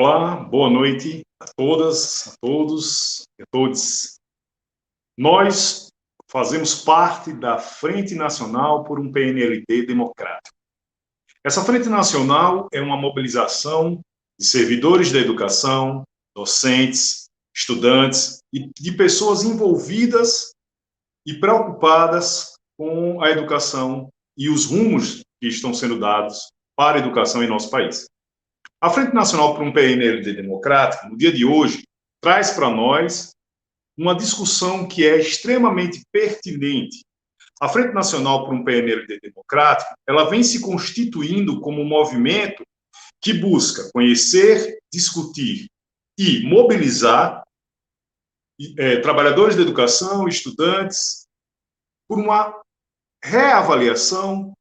Olá, boa noite a todas, a todos e a todos. Nós fazemos parte da Frente Nacional por um PNLD democrático. Essa Frente Nacional é uma mobilização de servidores da educação, docentes, estudantes e de pessoas envolvidas e preocupadas com a educação e os rumos que estão sendo dados para a educação em nosso país. A Frente Nacional por um PNLD democrático, no dia de hoje, traz para nós uma discussão que é extremamente pertinente. A Frente Nacional por um PNLD democrático, ela vem se constituindo como um movimento que busca conhecer, discutir e mobilizar trabalhadores da educação, estudantes, por uma reavaliação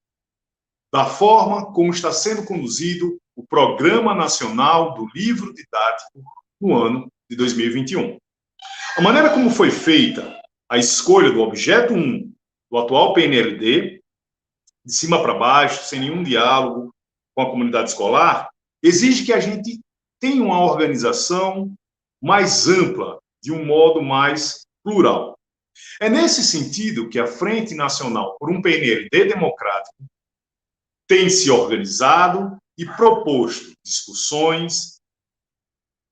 da forma como está sendo conduzido o Programa Nacional do Livro Didático no ano de 2021. A maneira como foi feita a escolha do objeto 1 do atual PNLD, de cima para baixo, sem nenhum diálogo com a comunidade escolar, exige que a gente tenha uma organização mais ampla, de um modo mais plural. É nesse sentido que a Frente Nacional por um PNLD democrático tem se organizado e proposto discussões,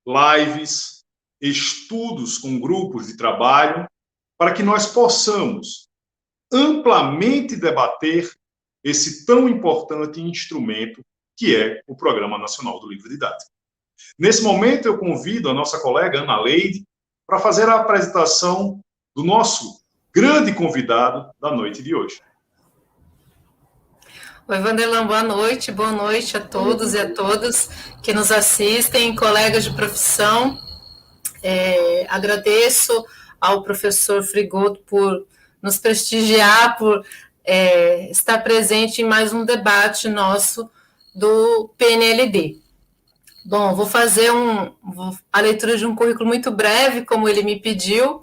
lives, estudos com grupos de trabalho, para que nós possamos amplamente debater esse tão importante instrumento que é o Programa Nacional do Livro Didático. Nesse momento, eu convido a nossa colega Ana Leide para fazer a apresentação do nosso grande convidado da noite de hoje. Oi, Vanderlan, boa noite a todos e a todas que nos assistem, colegas de profissão. Agradeço ao professor Frigoto por nos prestigiar, por estar presente em mais um debate nosso do PNLD. Bom, vou fazer a leitura de um currículo muito breve, como ele me pediu.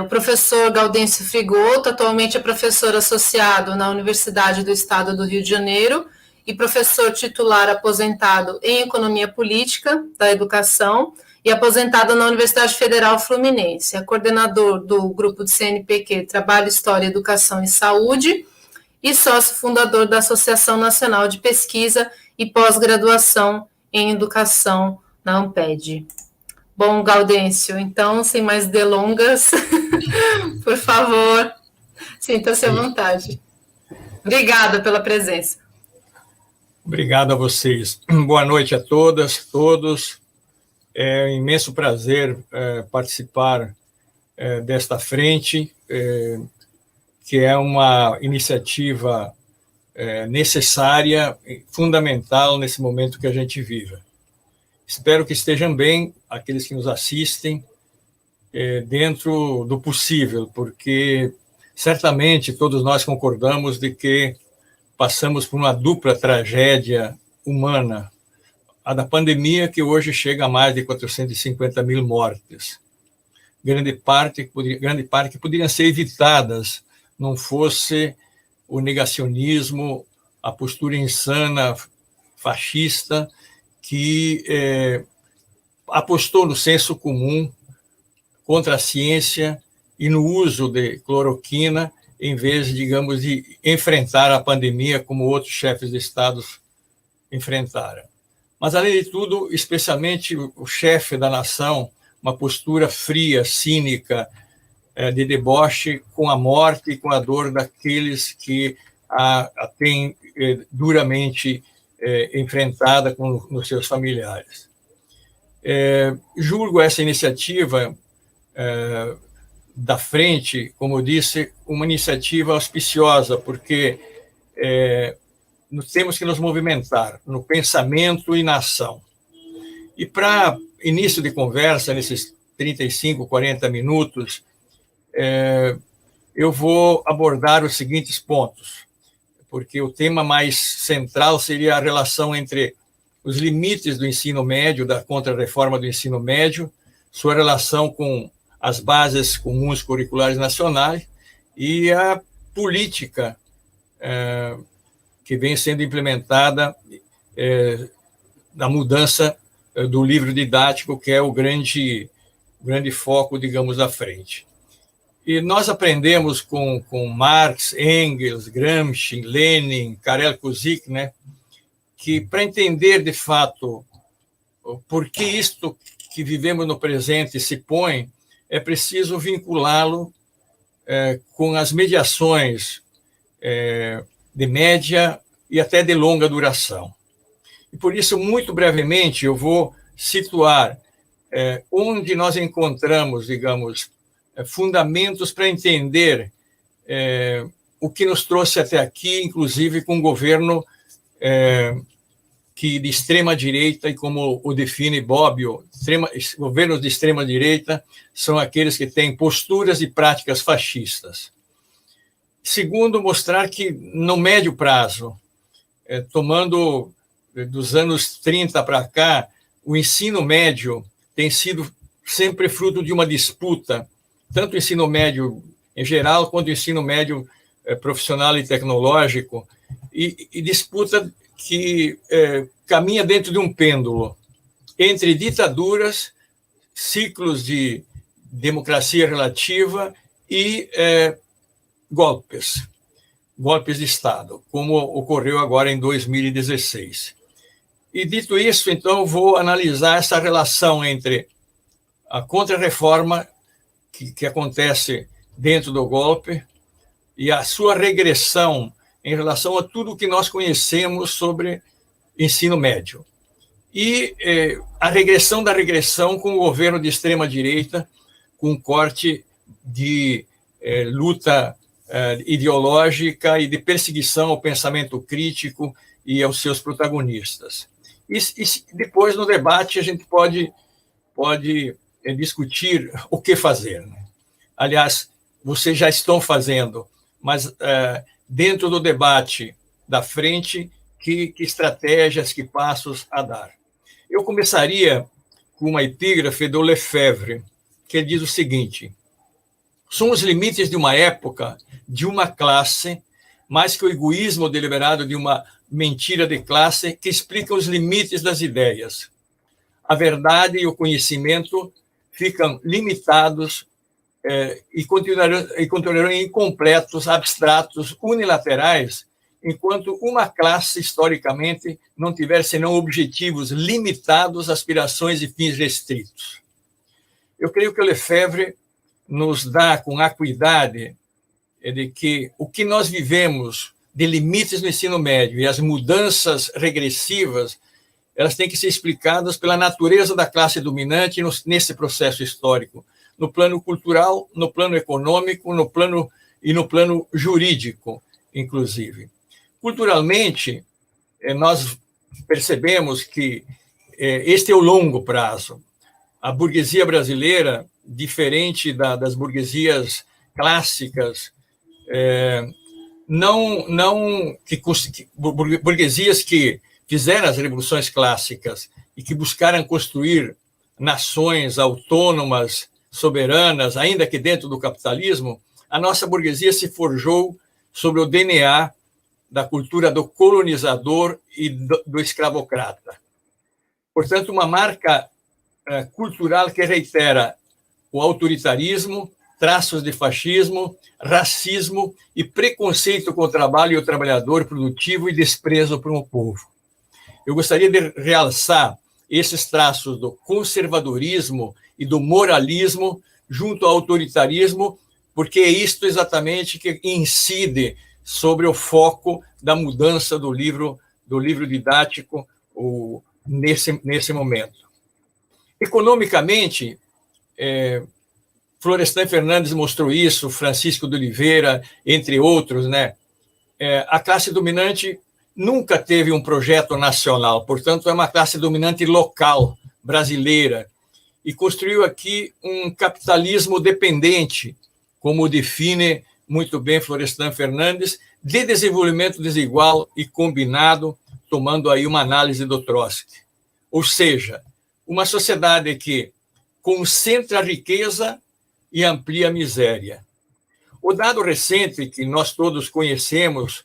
O professor Gaudêncio Frigoto atualmente é professor associado na Universidade do Estado do Rio de Janeiro e professor titular aposentado em Economia Política da Educação e aposentado na Universidade Federal Fluminense. É coordenador do grupo de CNPq Trabalho, História, Educação e Saúde e sócio fundador da Associação Nacional de Pesquisa e Pós-Graduação em Educação na Amped. Bom, Gaudêncio, então, sem mais delongas, por favor, sinta-se à vontade. Obrigada pela presença. Obrigado a vocês. Boa noite a todas, todos. É um imenso prazer participar desta frente, que é uma iniciativa necessária, fundamental nesse momento que a gente vive. Espero que estejam bem aqueles que nos assistem dentro do possível, porque certamente todos nós concordamos de que passamos por uma dupla tragédia humana, a da pandemia, que hoje chega a mais de 450 mil mortes. Grande parte que poderiam ser evitadas não fosse o negacionismo, a postura insana, fascista, que apostou no senso comum contra a ciência e no uso de cloroquina, em vez, digamos, de enfrentar a pandemia como outros chefes de Estado enfrentaram. Mas, além de tudo, especialmente o chefe da nação, uma postura fria, cínica, de deboche com a morte e com a dor daqueles que a têm duramente enfrentada com os seus familiares. Julgo essa iniciativa da frente, como eu disse, uma iniciativa auspiciosa, porque temos que nos movimentar no pensamento e na ação. E para início de conversa, nesses 35, 40 minutos, eu vou abordar os seguintes pontos, porque o tema mais central seria a relação entre os limites do ensino médio, da contra-reforma do ensino médio, sua relação com as bases comuns curriculares nacionais e a política que vem sendo implementada da mudança do livro didático, que é o grande foco, digamos, da frente. E nós aprendemos com Marx, Engels, Gramsci, Lenin, Karel Kuzik, né, que para entender, de fato, por que isto que vivemos no presente se põe, é preciso vinculá-lo com as mediações de média e até de longa duração. E por isso, muito brevemente, eu vou situar onde nós encontramos, digamos, fundamentos para entender o que nos trouxe até aqui, inclusive com um governo que de extrema-direita, e como o define Bobbio, governos de extrema-direita são aqueles que têm posturas e práticas fascistas. Segundo, mostrar que, no médio prazo, tomando dos anos 30 para cá, o ensino médio tem sido sempre fruto de uma disputa, tanto o ensino médio em geral, quanto o ensino médio profissional e tecnológico, e disputa que caminha dentro de um pêndulo entre ditaduras, ciclos de democracia relativa e golpes de Estado, como ocorreu agora em 2016. E, dito isso, então, vou analisar essa relação entre a contra-reforma que acontece dentro do golpe e a sua regressão em relação a tudo o que nós conhecemos sobre ensino médio. E a regressão da regressão com o governo de extrema-direita, com um corte de luta ideológica e de perseguição ao pensamento crítico e aos seus protagonistas. E depois, no debate, a gente pode discutir o que fazer, né? Aliás, vocês já estão fazendo, mas dentro do debate da frente, que estratégias, que passos a dar. Eu começaria com uma epígrafe do Lefebvre, que ele diz o seguinte: são os limites de uma época, de uma classe, mais que o egoísmo deliberado de uma mentira de classe, que explica os limites das ideias. A verdade e o conhecimento ficam limitados e continuarão incompletos, abstratos, unilaterais, enquanto uma classe, historicamente, não tiver senão objetivos limitados, aspirações e fins restritos. Eu creio que o Lefebvre nos dá com acuidade de que o que nós vivemos de limites no ensino médio e as mudanças regressivas, elas têm que ser explicadas pela natureza da classe dominante nesse processo histórico, no plano cultural, no plano econômico, no plano jurídico, inclusive. Culturalmente, nós percebemos que este é o longo prazo. A burguesia brasileira, diferente das burguesias clássicas, burguesias que fizeram as revoluções clássicas e que buscaram construir nações autônomas, soberanas, ainda que dentro do capitalismo, a nossa burguesia se forjou sobre o DNA da cultura do colonizador e do escravocrata. Portanto, uma marca cultural que reitera o autoritarismo, traços de fascismo, racismo e preconceito com o trabalho e o trabalhador produtivo e desprezo por um povo. Eu gostaria de realçar esses traços do conservadorismo e do moralismo junto ao autoritarismo, porque é isto exatamente que incide sobre o foco da mudança do livro didático nesse momento. Economicamente, Florestan Fernandes mostrou isso, Francisco de Oliveira, entre outros, né? A classe dominante nunca teve um projeto nacional, portanto, é uma classe dominante local, brasileira, e construiu aqui um capitalismo dependente, como define muito bem Florestan Fernandes, de desenvolvimento desigual e combinado, tomando aí uma análise do Trotsky. Ou seja, uma sociedade que concentra a riqueza e amplia a miséria. O dado recente que nós todos conhecemos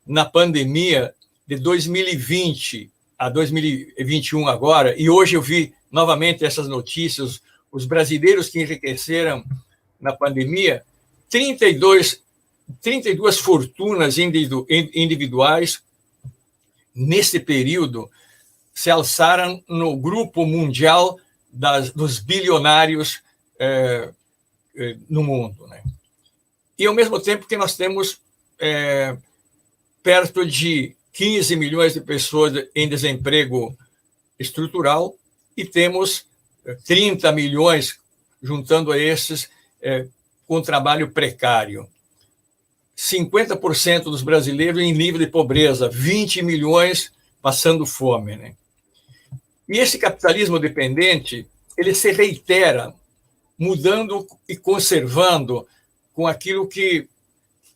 na pandemia de 2020 a 2021 agora, e hoje eu vi novamente essas notícias, os brasileiros que enriqueceram na pandemia, 32 fortunas individuais, nesse período, se alçaram no grupo mundial dos bilionários no mundo, né? E, ao mesmo tempo que nós temos perto de 15 milhões de pessoas em desemprego estrutural e temos 30 milhões, juntando a esses, com trabalho precário. 50% dos brasileiros em nível de pobreza, 20 milhões passando fome, né? E esse capitalismo dependente, ele se reitera, mudando e conservando com aquilo que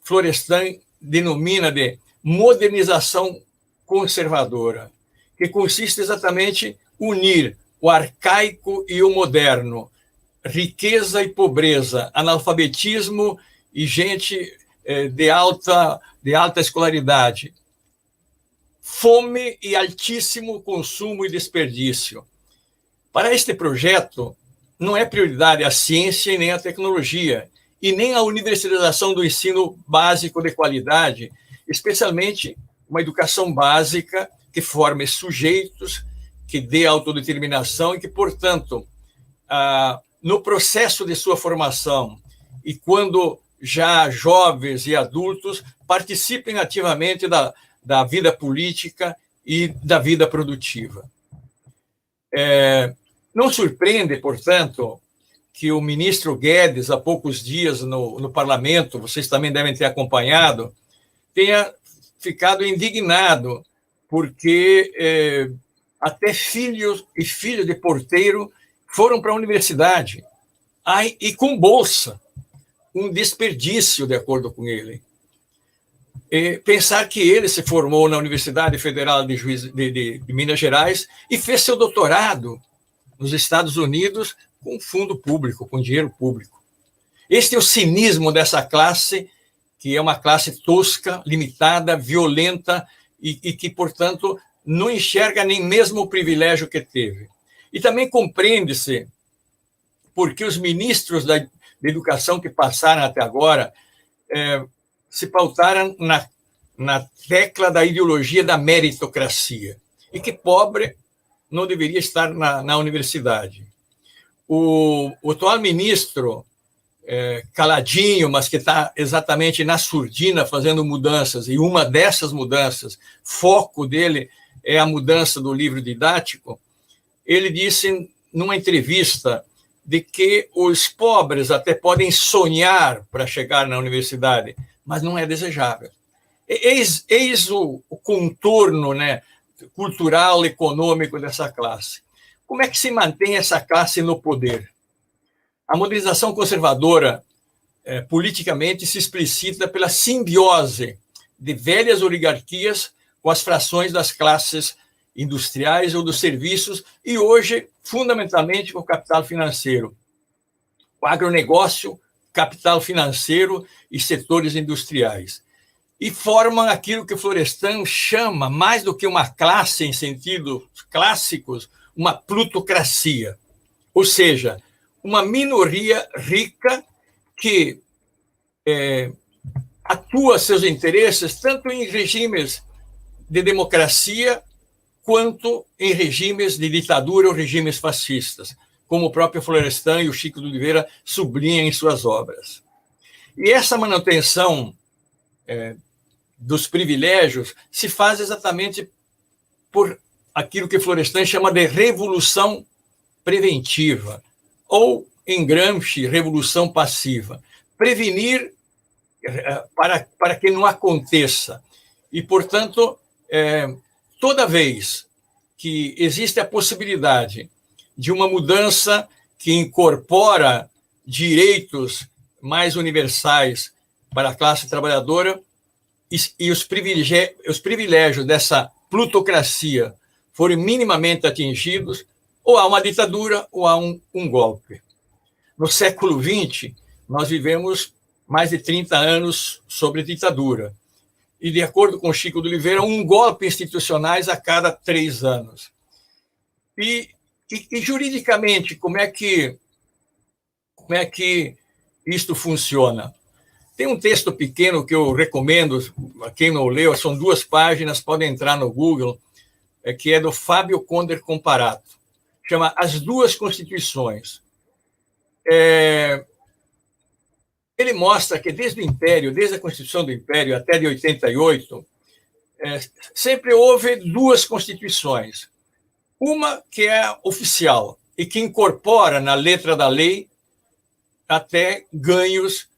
Florestan denomina de modernização conservadora, que consiste exatamente em unir o arcaico e o moderno, riqueza e pobreza, analfabetismo e gente de alta escolaridade, fome e altíssimo consumo e desperdício. Para este projeto, não é prioridade a ciência e nem a tecnologia, e nem a universalização do ensino básico de qualidade, especialmente uma educação básica que forme sujeitos, que dê autodeterminação e que, portanto, no processo de sua formação e quando já jovens e adultos participem ativamente da vida política e da vida produtiva. Não surpreende, portanto, que o ministro Guedes, há poucos dias no parlamento, vocês também devem ter acompanhado, tenha ficado indignado porque até filhos e filhas de porteiro foram para a universidade, e com bolsa, um desperdício, de acordo com ele. Pensar que ele se formou na Universidade Federal de Minas Gerais e fez seu doutorado nos Estados Unidos com fundo público, com dinheiro público. Este é o cinismo dessa classe, que é uma classe tosca, limitada, violenta e que, portanto, não enxerga nem mesmo o privilégio que teve. E também compreende-se porque os ministros da educação que passaram até agora se pautaram na tecla da ideologia da meritocracia e que pobre não deveria estar na universidade. O atual ministro, caladinho, mas que está exatamente na surdina fazendo mudanças, e uma dessas mudanças, foco dele é a mudança do livro didático, ele disse numa entrevista de que os pobres até podem sonhar para chegar na universidade, mas não é desejável. Eis o contorno, né, cultural, econômico dessa classe. Como é que se mantém essa classe no poder? A modernização conservadora, politicamente, se explicita pela simbiose de velhas oligarquias com as frações das classes industriais ou dos serviços, e hoje, fundamentalmente, com o capital financeiro. O agronegócio, capital financeiro e setores industriais. E formam aquilo que Florestan chama, mais do que uma classe em sentidos clássicos, uma plutocracia. Ou seja, uma minoria rica que atua seus interesses tanto em regimes de democracia quanto em regimes de ditadura ou regimes fascistas, como o próprio Florestan e o Chico de Oliveira sublinham em suas obras. E essa manutenção dos privilégios se faz exatamente por aquilo que Florestan chama de revolução preventiva, ou, em Gramsci, revolução passiva. Prevenir para que não aconteça. E, portanto, toda vez que existe a possibilidade de uma mudança que incorpora direitos mais universais para a classe trabalhadora e os privilégios dessa plutocracia forem minimamente atingidos, ou há uma ditadura ou há um golpe. No século XX, nós vivemos mais de 30 anos sobre ditadura. e, de acordo com Chico de Oliveira, um golpe institucionais a cada 3 anos. E juridicamente, como é que isto funciona? Tem um texto pequeno que eu recomendo, a quem não leu, são 2 páginas, podem entrar no Google, que é do Fábio Conder Comparato. Chama As Duas Constituições. Ele mostra que desde o Império, desde a Constituição do Império até de 88, sempre houve 2 constituições. Uma que é oficial e que incorpora na letra da lei até ganhos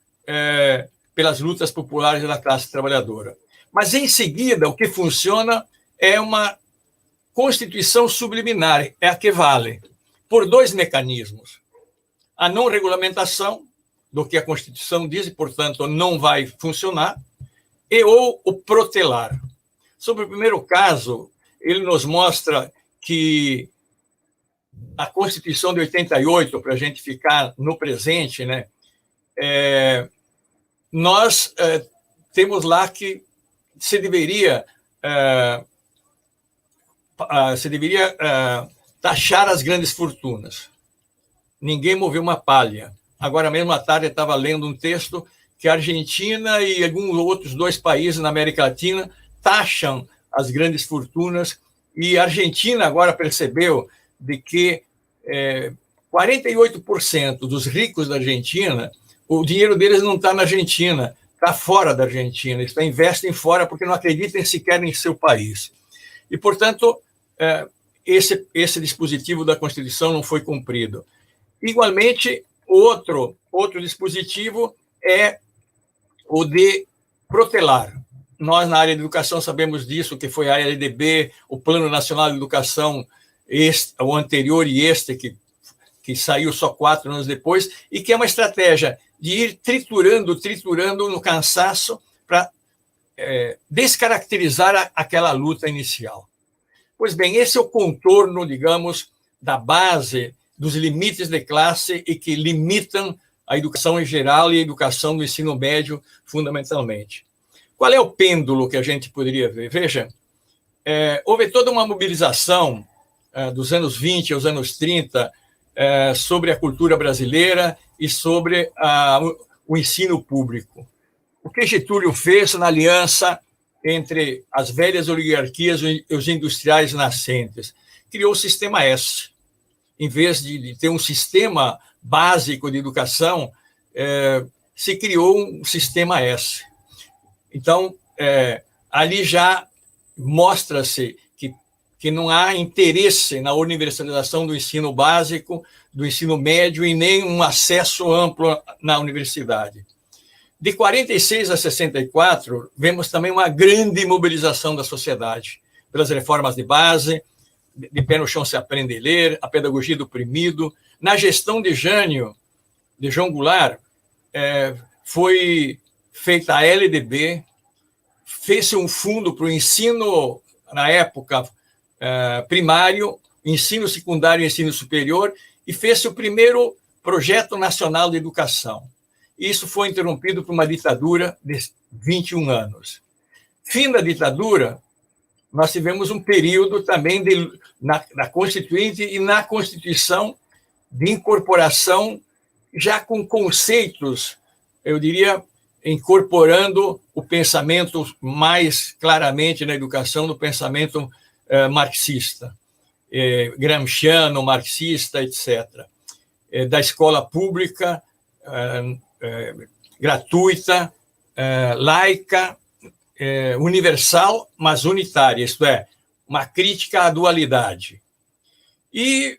pelas lutas populares da classe trabalhadora. Mas, em seguida, o que funciona é uma Constituição subliminar, é a que vale, por 2 mecanismos. A não regulamentação do que a Constituição diz, e, portanto, não vai funcionar, ou o protelar. Sobre o primeiro caso, ele nos mostra que a Constituição de 88, para a gente ficar no presente, né, nós temos lá que se deveria taxar as grandes fortunas. Ninguém moveu uma palha. Agora mesmo à tarde eu estava lendo um texto que a Argentina e alguns outros 2 países na América Latina taxam as grandes fortunas, e a Argentina agora percebeu de que 48% dos ricos da Argentina, o dinheiro deles não está na Argentina, está fora da Argentina, eles investem fora porque não acreditam sequer em seu país. E, portanto, esse dispositivo da Constituição não foi cumprido. Igualmente, outro dispositivo é o de protelar. Nós, na área de educação, sabemos disso, que foi a LDB, o Plano Nacional de Educação, o anterior e este, que saiu só 4 anos depois, e que é uma estratégia de ir triturando no cansaço para descaracterizar aquela luta inicial. Pois bem, esse é o contorno, digamos, da base dos limites de classe e que limitam a educação em geral e a educação do ensino médio, fundamentalmente. Qual é o pêndulo que a gente poderia ver? Veja, houve toda uma mobilização dos anos 20 aos anos 30 sobre a cultura brasileira e sobre o ensino público. O que Getúlio fez na aliança entre as velhas oligarquias e os industriais nascentes? Criou o Sistema S. Em vez de ter um sistema básico de educação, se criou um Sistema S. Então, ali já mostra-se que não há interesse na universalização do ensino básico, do ensino médio e nem um acesso amplo na universidade. De 46 a 64, vemos também uma grande mobilização da sociedade pelas reformas de base, de pé no chão se aprende a ler, a pedagogia do oprimido. Na gestão de João Goulart, foi feita a LDB, fez-se um fundo para o ensino, na época, primário, ensino secundário e ensino superior, e fez-se o primeiro Projeto Nacional de Educação. Isso foi interrompido por uma ditadura de 21 anos. Fim da ditadura, nós tivemos um período também na Constituinte e na Constituição de incorporação, já com conceitos, eu diria, incorporando o pensamento mais claramente na educação, do pensamento marxista, gramsciano, marxista, etc. Da escola pública, gratuita, laica, universal, mas unitária, isto é, uma crítica à dualidade. E,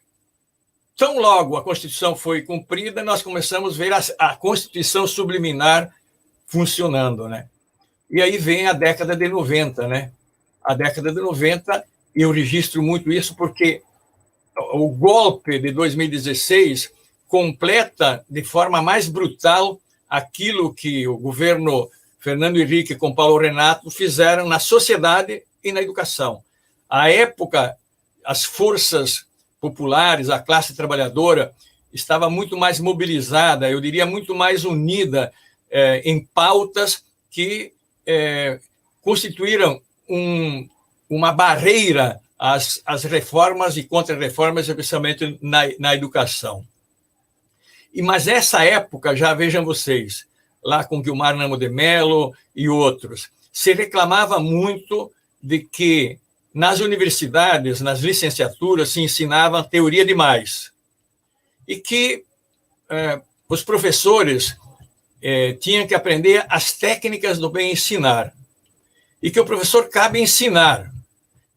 tão logo a Constituição foi cumprida, nós começamos a ver a Constituição subliminar funcionando, né? E aí vem a década de 90, né? A década de 90, eu registro muito isso porque o golpe de 2016 completa de forma mais brutal aquilo que o governo Fernando Henrique com Paulo Renato fizeram na sociedade e na educação. À época, as forças populares, a classe trabalhadora, estava muito mais mobilizada, eu diria muito mais unida em pautas que constituíram uma barreira às reformas e contra-reformas, especialmente na educação. Mas essa época, já vejam vocês, lá com Guilmar Namo de Mello e outros, se reclamava muito de que nas universidades, nas licenciaturas, se ensinava teoria demais. E que os professores tinham que aprender as técnicas do bem ensinar. E que o professor cabe ensinar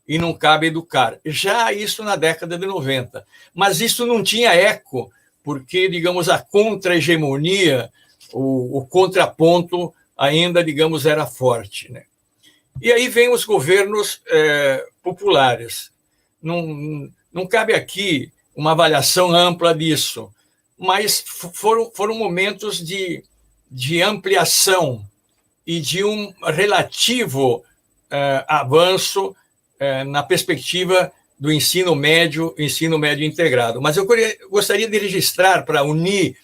e não cabe educar. Já isso na década de 90. Mas isso não tinha eco, porque, digamos, a contra-hegemonia, o contraponto ainda, digamos, era forte, né? E aí vem os governos populares. Não cabe aqui uma avaliação ampla disso, mas foram momentos de ampliação e de um relativo avanço na perspectiva do ensino médio integrado. Mas eu gostaria de registrar, para unir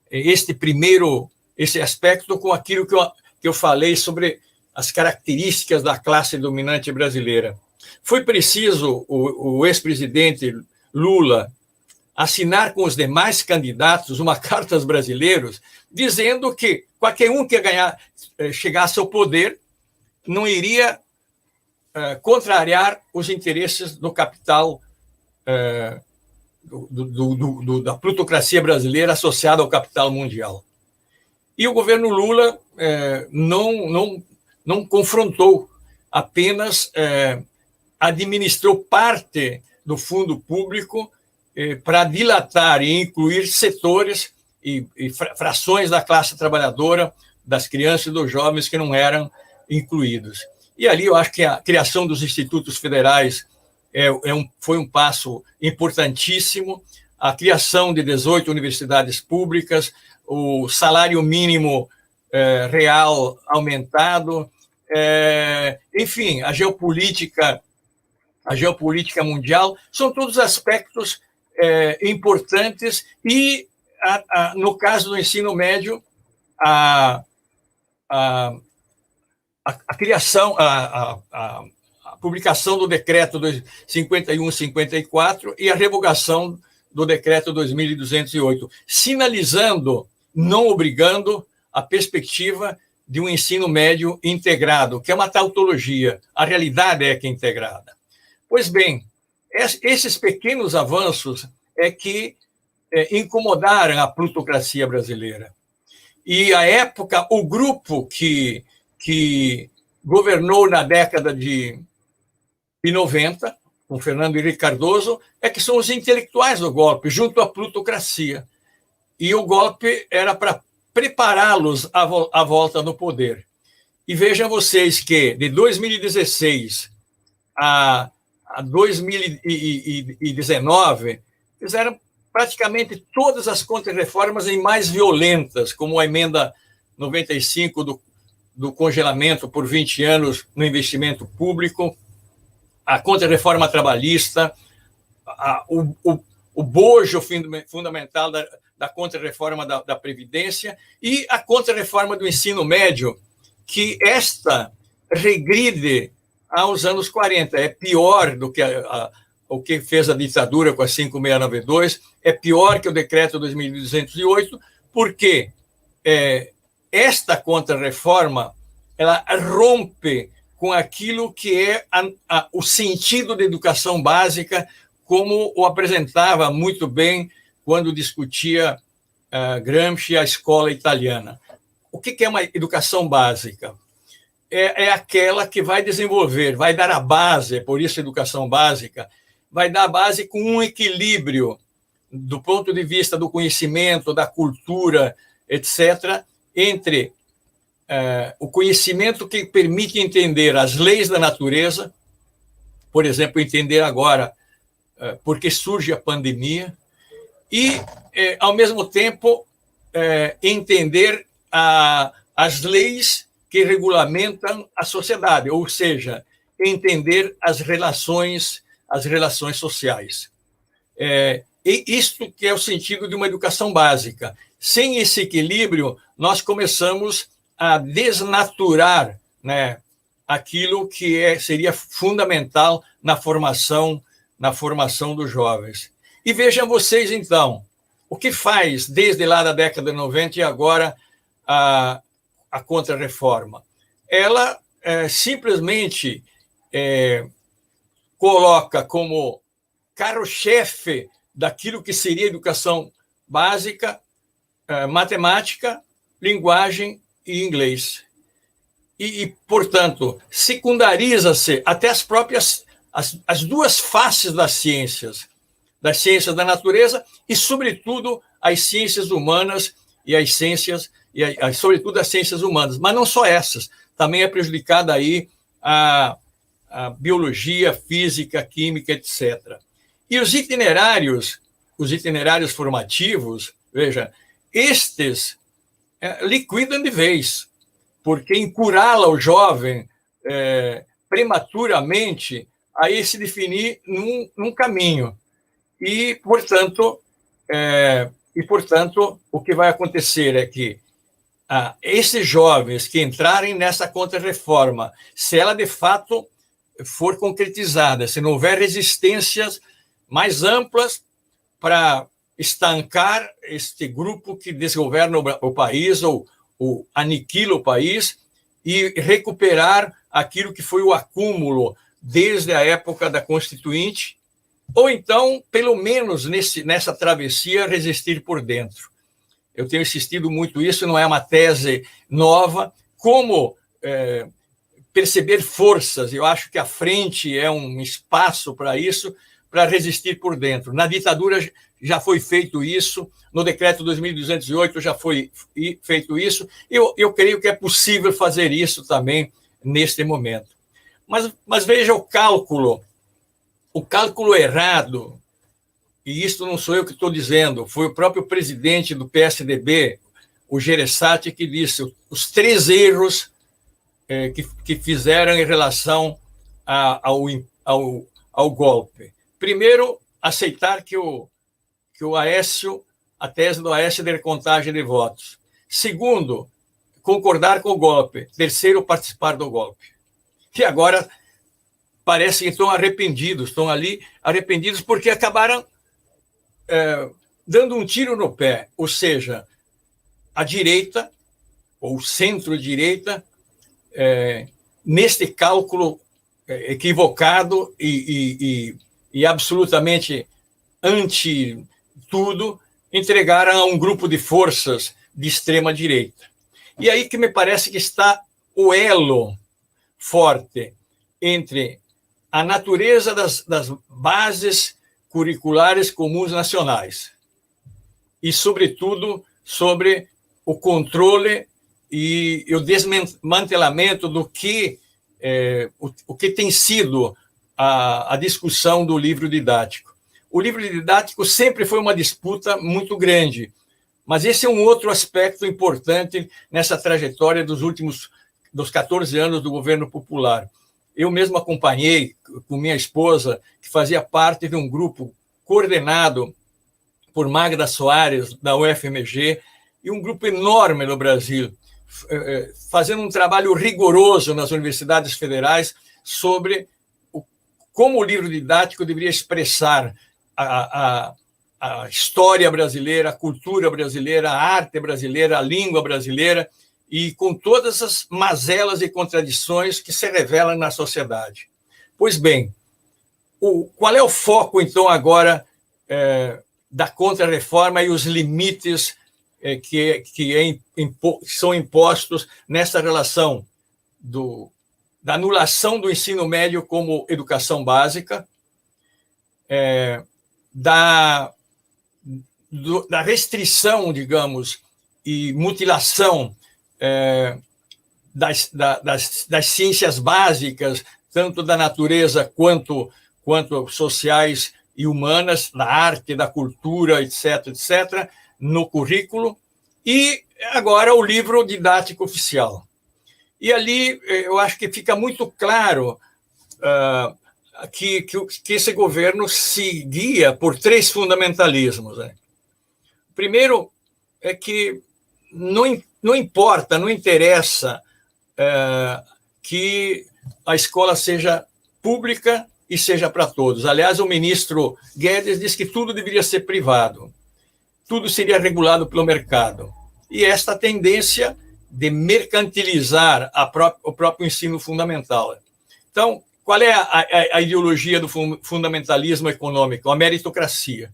esse aspecto com aquilo que eu falei sobre as características da classe dominante brasileira. Foi preciso o ex-presidente Lula assinar com os demais candidatos uma carta aos brasileiros dizendo que qualquer um que chegasse ao poder não iria contrariar os interesses do capital da plutocracia brasileira associada ao capital mundial. E o governo Lula não confrontou, apenas administrou parte do fundo público para dilatar e incluir setores e frações da classe trabalhadora, das crianças e dos jovens que não eram incluídos. E ali eu acho que a criação dos institutos federais foi um passo importantíssimo, a criação de 18 universidades públicas, o salário mínimo real aumentado, enfim, a geopolítica mundial, são todos aspectos importantes e, no caso do ensino médio, a criação, a publicação do decreto 51/54 e a revogação do decreto 2208, sinalizando, não obrigando, a perspectiva de um ensino médio integrado, que é uma tautologia. A realidade é que é integrada. Pois bem, esses pequenos avanços que incomodaram a plutocracia brasileira. E, à época, o grupo que governou na década de 90, com Fernando Henrique Cardoso, que são os intelectuais do golpe, junto à plutocracia. E o golpe era para prepará-los à volta no poder. E vejam vocês que, de 2016 a 2019, fizeram praticamente todas as contra-reformas em mais violentas, como a emenda 95 do congelamento por 20 anos no investimento público, a contra-reforma trabalhista, o bojo fundamental da contra-reforma da Previdência e a contra-reforma do ensino médio, que esta regride aos anos 40. É pior do que o que fez a ditadura com a 5692, é pior que o decreto 2208, porque esta contra-reforma ela rompe com aquilo que é o sentido da educação básica, como o apresentava muito bem quando discutia Gramsci a escola italiana. O que é uma educação básica? É aquela que vai desenvolver, vai dar a base, por isso educação básica, vai dar a base com um equilíbrio do ponto de vista do conhecimento, da cultura, etc., entre o conhecimento que permite entender as leis da natureza, por exemplo, entender agora por que surge a pandemia, e, ao mesmo tempo, entender as leis que regulamentam a sociedade, ou seja, entender as relações sociais. E isto que é o sentido de uma educação básica. Sem esse equilíbrio, nós começamos a desnaturar, né, aquilo que seria fundamental na formação dos jovens. E vejam vocês, então, o que faz desde lá da década de 90 e agora a Contra-Reforma. Ela simplesmente coloca como carro-chefe daquilo que seria educação básica, matemática, linguagem e inglês. Portanto, secundariza-se até as próprias as duas faces das ciências da natureza e, sobretudo, as ciências humanas e as ciências, sobretudo as ciências humanas. Mas não só essas, também é prejudicada aí a biologia, física, química, etc. E os itinerários formativos, veja, estes liquidam de vez, porque encurrala o jovem prematuramente a se definir num caminho. E, portanto, o que vai acontecer é que esses jovens que entrarem nessa Contra-Reforma, se ela de fato for concretizada, se não houver resistências mais amplas para estancar este grupo que desgoverna o país ou aniquila o país e recuperar aquilo que foi o acúmulo desde a época da Constituinte, ou então, pelo menos nessa travessia, resistir por dentro. Eu tenho insistido muito isso, não é uma tese nova. Como perceber forças? Eu acho que a frente é um espaço para isso, para resistir por dentro. Na ditadura já foi feito isso, no decreto 2208 já foi feito isso. Eu creio que é possível fazer isso também neste momento. Mas veja o cálculo errado, e isso não sou eu que estou dizendo, foi o próprio presidente do PSDB, o Gereissati, que disse os 3 erros que fizeram em relação ao golpe. Primeiro, aceitar que a tese do Aécio de contagem de votos. Segundo, concordar com o golpe. Terceiro, participar do golpe. E agora parece que estão ali arrependidos porque acabaram dando um tiro no pé, ou seja, a direita, ou centro-direita, neste cálculo equivocado e absolutamente anti-tudo, entregaram a um grupo de forças de extrema-direita. E aí que me parece que está o elo forte entre a natureza das bases curriculares comuns nacionais e, sobretudo, sobre o controle e o desmantelamento do que o que tem sido a discussão do livro didático. O livro didático sempre foi uma disputa muito grande, mas esse é um outro aspecto importante nessa trajetória dos 14 anos do governo popular. Eu mesmo acompanhei com minha esposa, que fazia parte de um grupo coordenado por Magda Soares, da UFMG, e um grupo enorme no Brasil, fazendo um trabalho rigoroso nas universidades federais sobre como o livro didático deveria expressar a história brasileira, a cultura brasileira, a arte brasileira, a língua brasileira, e com todas as mazelas e contradições que se revelam na sociedade. Pois bem, qual é o foco, então, agora da Contra-Reforma e os limites que são impostos nessa relação da anulação do ensino médio como educação básica, da restrição, digamos, e mutilação das ciências básicas, tanto da natureza quanto sociais e humanas, da arte, da cultura, etc., no currículo, e agora o livro didático oficial. E ali eu acho que fica muito claro que esse governo se guia por 3 fundamentalismos. Né? O primeiro é que não importa, não interessa que a escola seja pública e seja para todos. Aliás, o ministro Guedes disse que tudo deveria ser privado, tudo seria regulado pelo mercado. E esta tendência de mercantilizar o próprio ensino fundamental. Então, qual é a ideologia do fundamentalismo econômico? A meritocracia.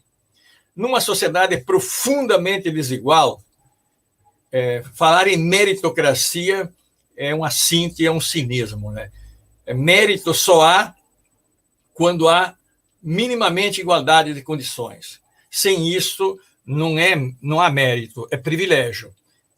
Numa sociedade profundamente desigual, falar em meritocracia é um assinto e é um cinismo, né? Mérito só há quando há minimamente igualdade de condições. Sem isso, não há mérito, é privilégio.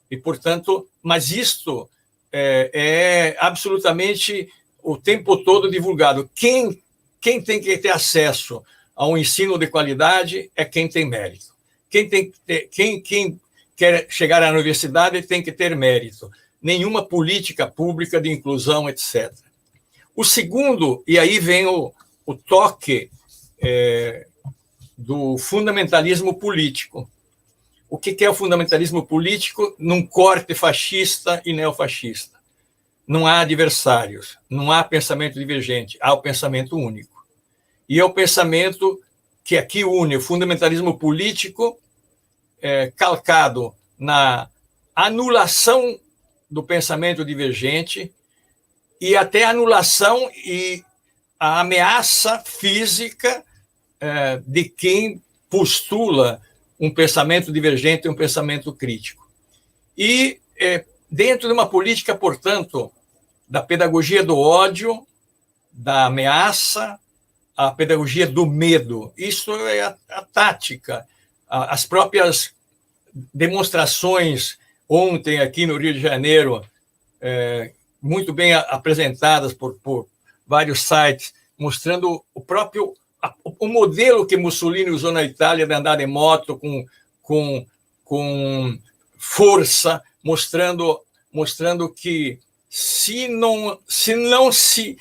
E, portanto, mas isto é absolutamente o tempo todo divulgado. Quem tem que ter acesso a um ensino de qualidade é quem tem mérito. Quem quer chegar à universidade tem que ter mérito. Nenhuma política pública de inclusão, etc. O segundo, e aí vem o toque do fundamentalismo político. O que é o fundamentalismo político? Num corte fascista e neofascista. Não há adversários, não há pensamento divergente, há o pensamento único. E é o pensamento que aqui une o fundamentalismo político, calcado na anulação do pensamento divergente e até a anulação e a ameaça física de quem postula um pensamento divergente e um pensamento crítico. E dentro de uma política, portanto, da pedagogia do ódio, da ameaça, a pedagogia do medo. Isso é a tática. As próprias demonstrações ontem aqui no Rio de Janeiro, muito bem apresentadas por vários sites, mostrando o modelo que Mussolini usou na Itália de andar de moto com força, mostrando que se não se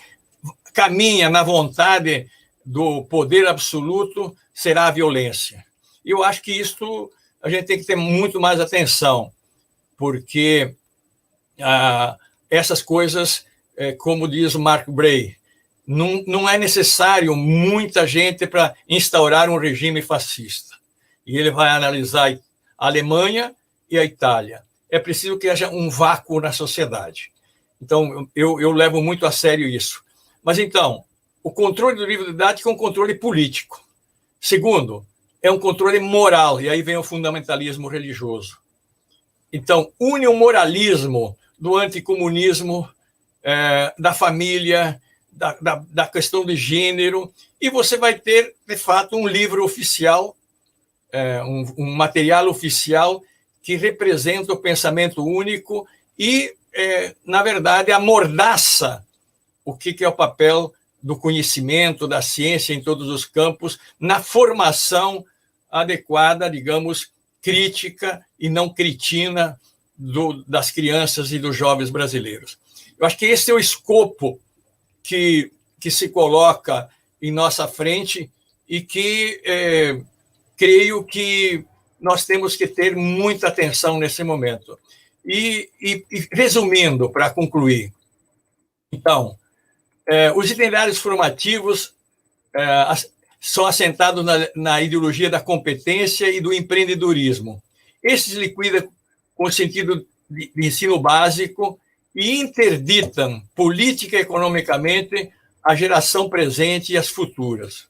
caminha na vontade do poder absoluto, será a violência. Eu acho que isso a gente tem que ter muito mais atenção, porque essas coisas, como diz o Mark Bray, não é necessário muita gente para instaurar um regime fascista. E ele vai analisar a Alemanha e a Itália. É preciso que haja um vácuo na sociedade. Então, eu levo muito a sério isso. Mas, então, o controle do livro didático é um controle político. Segundo, é um controle moral, e aí vem o fundamentalismo religioso. Então, une o moralismo do anticomunismo, da família, da questão de gênero, e você vai ter, de fato, um livro oficial, um material oficial que representa o pensamento único e, na verdade, amordaça o que é o papel do conhecimento, da ciência em todos os campos, na formação adequada, digamos, crítica e não cretina das crianças e dos jovens brasileiros. Eu acho que esse é o escopo que se coloca em nossa frente e que creio que nós temos que ter muita atenção nesse momento. E resumindo, para concluir, então, os itinerários formativos são assentados na ideologia da competência e do empreendedorismo. Esses liquidam com o sentido de ensino básico e interditam política e economicamente a geração presente e as futuras.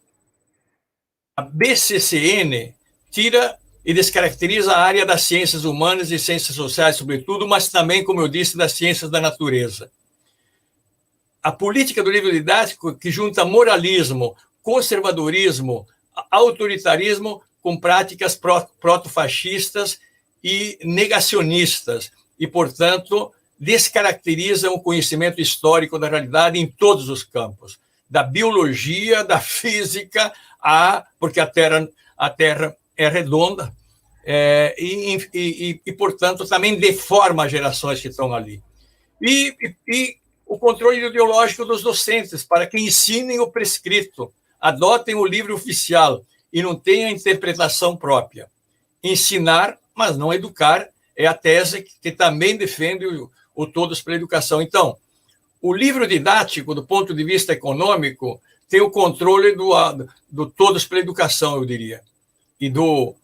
A BCCN tira e descaracteriza a área das ciências humanas e ciências sociais, sobretudo, mas também, como eu disse, das ciências da natureza. A política do livro didático, que junta moralismo, conservadorismo, autoritarismo com práticas protofascistas e negacionistas, e, portanto, descaracterizam o conhecimento histórico da realidade em todos os campos, da biologia, da física, porque a Terra é redonda, e, portanto, também deforma as gerações que estão ali. E o controle ideológico dos docentes, para que ensinem o prescrito, adotem o livro oficial e não tenham interpretação própria. Ensinar, mas não educar, é a tese que também defende o Todos pela Educação. Então, o livro didático, do ponto de vista econômico, tem o controle do Todos pela Educação, eu diria, e do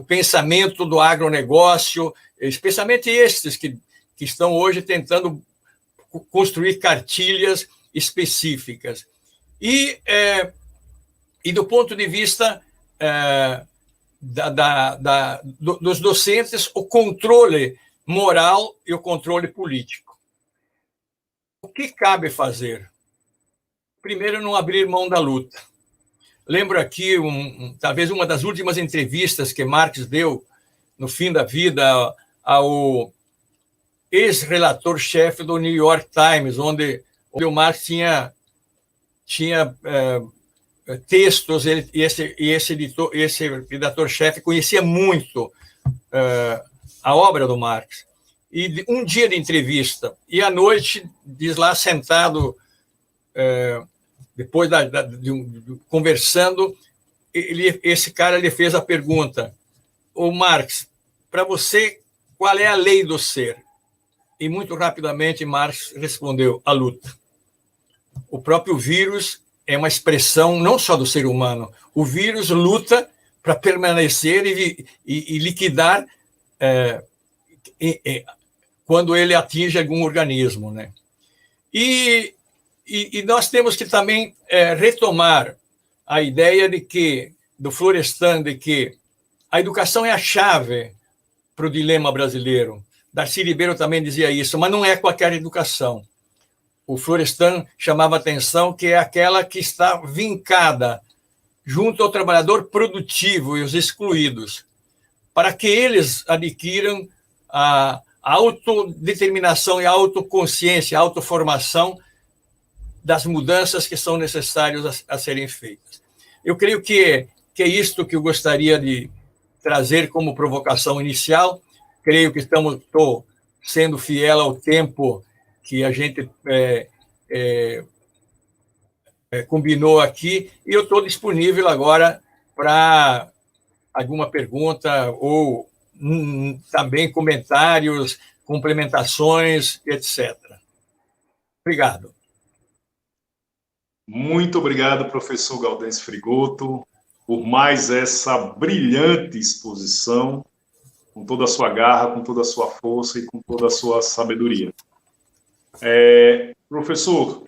pensamento do agronegócio, especialmente estes que estão hoje tentando construir cartilhas específicas. E do ponto de vista dos docentes, o controle moral e o controle político. O que cabe fazer? Primeiro, não abrir mão da luta. Lembro aqui, talvez uma das últimas entrevistas que Marx deu no fim da vida ao ex-relator-chefe do New York Times, onde o Marx tinha textos, e esse redator-chefe conhecia muito a obra do Marx. E um dia de entrevista, e à noite, diz lá, sentado, depois conversando, esse cara lhe fez a pergunta: ô Marx, para você, qual é a lei do ser? E muito rapidamente Marx respondeu: a luta. O próprio vírus é uma expressão não só do ser humano. O vírus luta para permanecer e liquidar quando ele atinge algum organismo, né? E nós temos que também retomar a ideia do Florestan, de que a educação é a chave para o dilema brasileiro. Darcy Ribeiro também dizia isso, mas não é qualquer educação. O Florestan chamava atenção que é aquela que está vincada junto ao trabalhador produtivo e os excluídos, para que eles adquiram a autodeterminação e a autoconsciência, a autoformação das mudanças que são necessárias a serem feitas. Eu creio que é isto que eu gostaria de trazer como provocação inicial. Creio que estou sendo fiel ao tempo que a gente combinou aqui, e eu estou disponível agora para alguma pergunta ou também comentários, complementações, etc. Obrigado. Muito obrigado, professor Gaudêncio Frigoto, por mais essa brilhante exposição, com toda a sua garra, com toda a sua força e com toda a sua sabedoria. Professor,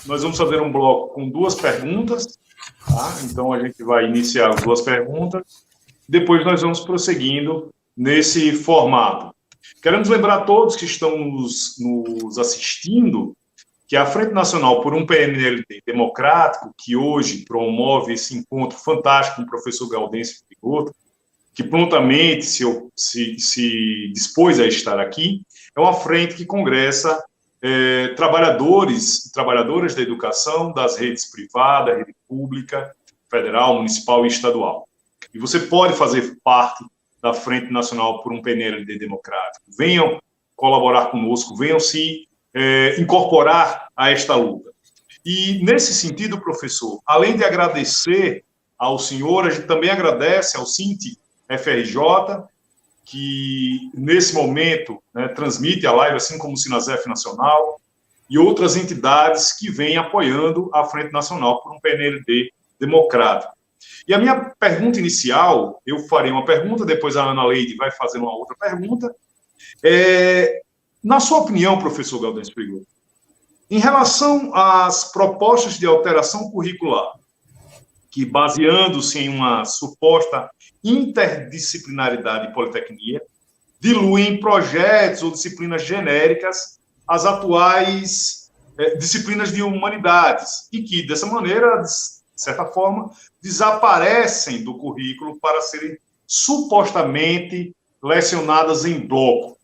nós vamos fazer um bloco com 2 perguntas, tá? Então, a gente vai iniciar as 2 perguntas, depois nós vamos prosseguindo nesse formato. Queremos lembrar a todos que estão nos assistindo que a Frente Nacional por um PNLD democrático, que hoje promove esse encontro fantástico com o professor Gaudêncio Frigoto, que prontamente se dispôs a estar aqui, é uma frente que congressa trabalhadores e trabalhadoras da educação, das redes privadas, rede pública, federal, municipal e estadual. E você pode fazer parte da Frente Nacional por um PNLD democrático. Venham colaborar conosco, venham se incorporar a esta luta. E, nesse sentido, professor, além de agradecer ao senhor, a gente também agradece ao Sinti-FRJ, que, nesse momento, transmite a live, assim como o Sinasef Nacional, e outras entidades que vêm apoiando a Frente Nacional por um PNLD democrático. E a minha pergunta inicial, eu farei uma pergunta, depois a Ana Leide vai fazer uma outra pergunta. Na sua opinião, professor Gaudêncio Frigoto, em relação às propostas de alteração curricular, que, baseando-se em uma suposta interdisciplinaridade e politecnia, diluem projetos ou disciplinas genéricas às atuais disciplinas de humanidades, e que, dessa maneira, de certa forma, desaparecem do currículo para serem supostamente lecionadas em bloco.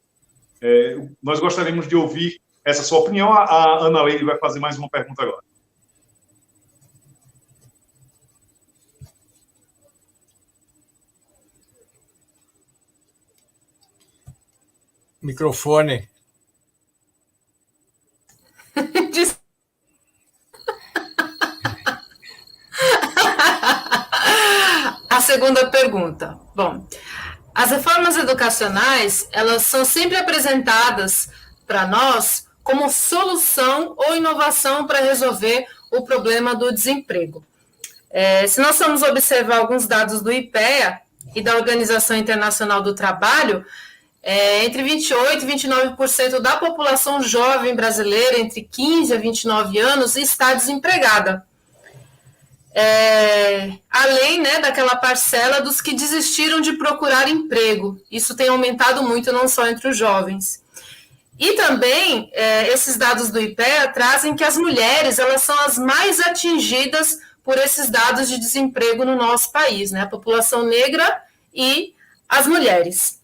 Nós gostaríamos de ouvir essa sua opinião. A Ana Leide vai fazer mais uma pergunta agora. Microfone. A segunda pergunta. Bom, as reformas educacionais, elas são sempre apresentadas para nós como solução ou inovação para resolver o problema do desemprego. Se nós formos observar alguns dados do IPEA e da Organização Internacional do Trabalho, entre 28% e 29% da população jovem brasileira, entre 15 a 29 anos, está desempregada. Além, né, daquela parcela dos que desistiram de procurar emprego. Isso tem aumentado muito, não só entre os jovens. E também, esses dados do IPEA trazem que as mulheres, elas são as mais atingidas por esses dados de desemprego no nosso país, né? A população negra e as mulheres.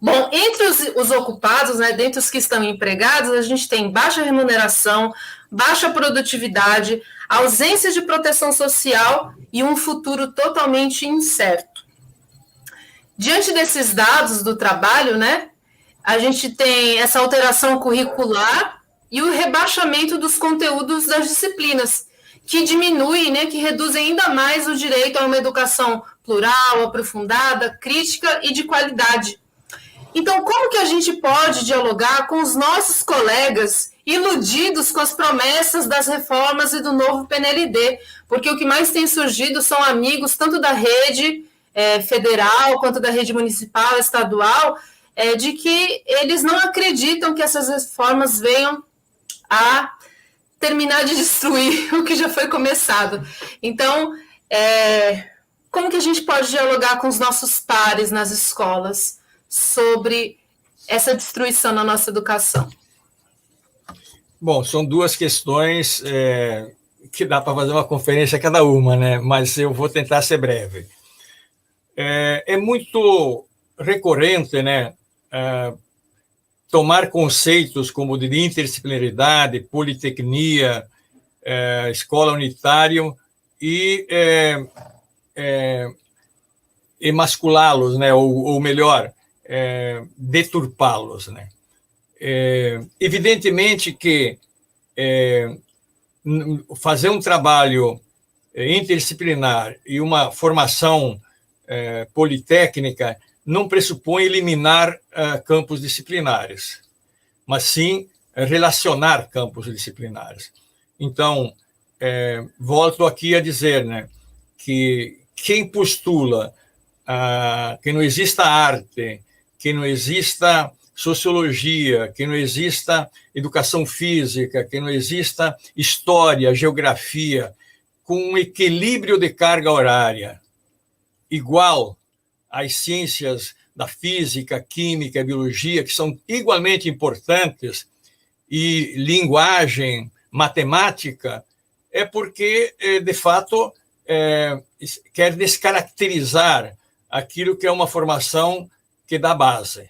Bom, entre os ocupados, né, dentre os que estão empregados, a gente tem baixa remuneração, baixa produtividade, ausência de proteção social e um futuro totalmente incerto. Diante desses dados do trabalho, né, a gente tem essa alteração curricular e o rebaixamento dos conteúdos das disciplinas, que diminuem, né, que reduzem ainda mais o direito a uma educação plural, aprofundada, crítica e de qualidade. Então, como que a gente pode dialogar com os nossos colegas iludidos com as promessas das reformas e do novo PNLD? Porque o que mais tem surgido são amigos tanto da rede federal quanto da rede municipal, estadual, de que eles não acreditam que essas reformas venham a terminar de destruir o que já foi começado. Então, como que a gente pode dialogar com os nossos pares nas escolas sobre essa destruição na nossa educação? Bom, são duas questões que dá para fazer uma conferência cada uma, né? Mas eu vou tentar ser breve. É muito recorrente, né, tomar conceitos como de interdisciplinaridade, politecnia, escola unitária e emasculá-los, né, ou melhor, deturpá-los, né? Evidentemente que fazer um trabalho interdisciplinar e uma formação politécnica não pressupõe eliminar campos disciplinares, mas sim relacionar campos disciplinares. Então, volto aqui a dizer, né, que quem postula que não exista arte, que não exista sociologia, que não exista educação física, que não exista história, geografia, com um equilíbrio de carga horária igual às ciências da física, química, biologia, que são igualmente importantes, e linguagem, matemática, é porque, de fato, quer descaracterizar aquilo que é uma formação que dá base.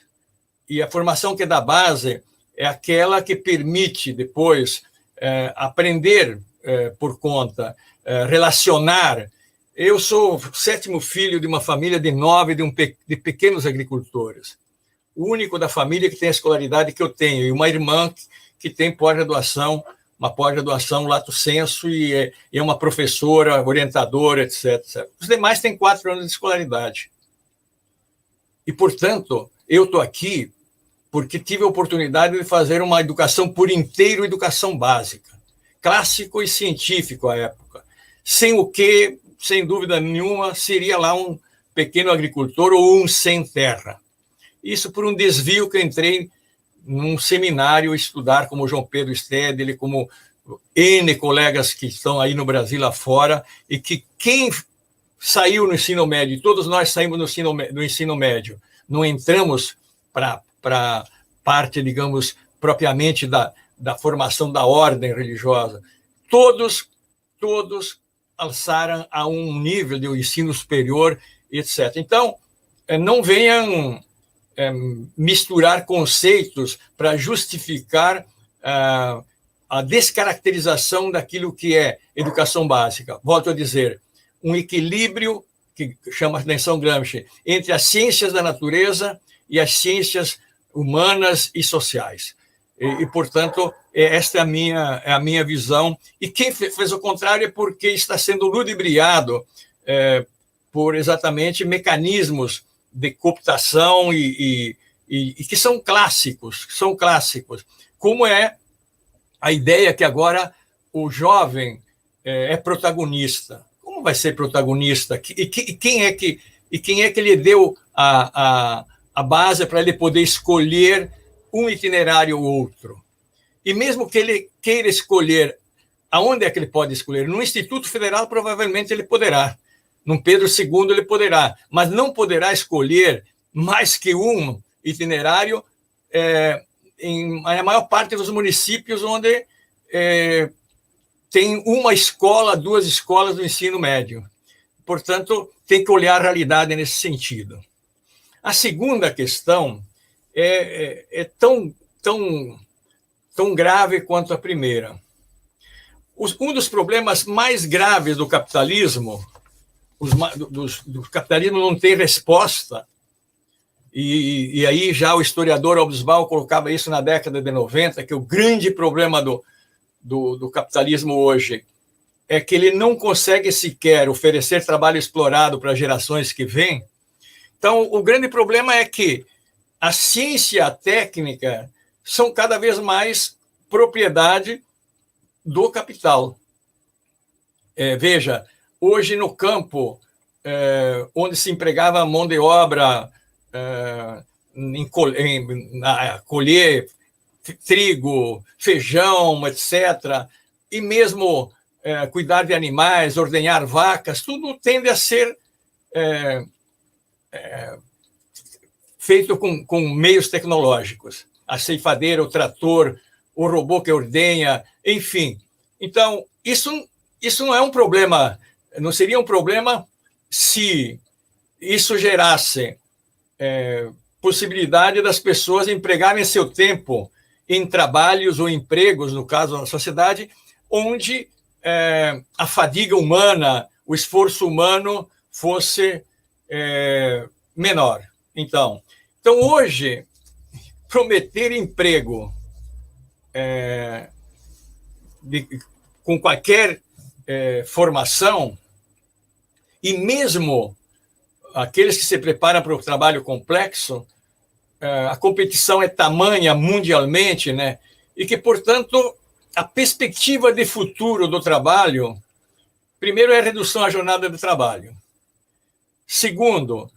E a formação que dá base é aquela que permite depois aprender por conta, relacionar. Eu sou o 7º filho de uma família de 9 de pequenos agricultores. O único da família que tem a escolaridade que eu tenho, e uma irmã que tem pós-graduação, uma pós-graduação lato sensu, e é uma professora, orientadora, etc. Os demais têm 4 anos de escolaridade. E, portanto, eu estou aqui porque tive a oportunidade de fazer uma educação por inteiro, educação básica, clássico e científico à época, sem o que, sem dúvida nenhuma, seria lá um pequeno agricultor ou um sem terra. Isso por um desvio que eu entrei num seminário estudar como João Pedro Stedley, como N colegas que estão aí no Brasil lá fora, e que quem saiu no ensino médio, e todos nós saímos no ensino médio, não entramos para parte, digamos, propriamente da formação da ordem religiosa. Todos alçaram a um nível de ensino superior, etc. Então, não venham misturar conceitos para justificar a descaracterização daquilo que é educação básica. Volto a dizer, um equilíbrio, que chama a atenção Gramsci, entre as ciências da natureza e as ciências humanas e sociais. E portanto, esta é a minha visão. E quem fez o contrário é porque está sendo ludibriado por exatamente mecanismos de cooptação e que são clássicos, como é a ideia que agora o jovem é protagonista. Como vai ser protagonista? E quem é que lhe deu a base para ele poder escolher um itinerário ou outro? E mesmo que ele queira escolher, aonde é que ele pode escolher? No Instituto Federal, provavelmente ele poderá. No Pedro II, ele poderá. Mas não poderá escolher mais que um itinerário na maior parte dos municípios onde tem uma escola, 2 escolas do ensino médio. Portanto, tem que olhar a realidade nesse sentido. A segunda questão é tão grave quanto a primeira. Um dos problemas mais graves do capitalismo, do capitalismo não ter resposta, e aí já o historiador Hobsbawm colocava isso na década de 90, que o grande problema do capitalismo hoje é que ele não consegue sequer oferecer trabalho explorado para gerações que vêm. Então, o grande problema é que a ciência e a técnica são cada vez mais propriedade do capital. Veja, hoje no campo, onde se empregava mão de obra colher trigo, feijão, etc., e mesmo cuidar de animais, ordenhar vacas, tudo tende a ser feito com meios tecnológicos. A ceifadeira, o trator, o robô que ordenha, enfim. Então, isso não é um problema, não seria um problema se isso gerasse possibilidade das pessoas empregarem seu tempo em trabalhos ou empregos, no caso da sociedade, onde a fadiga humana, o esforço humano fosse menor. Então, hoje, prometer emprego com qualquer formação, e mesmo aqueles que se preparam para o trabalho complexo, a competição é tamanha mundialmente, né? E que, portanto, a perspectiva de futuro do trabalho, primeiro, é a redução da jornada de trabalho. Segundo,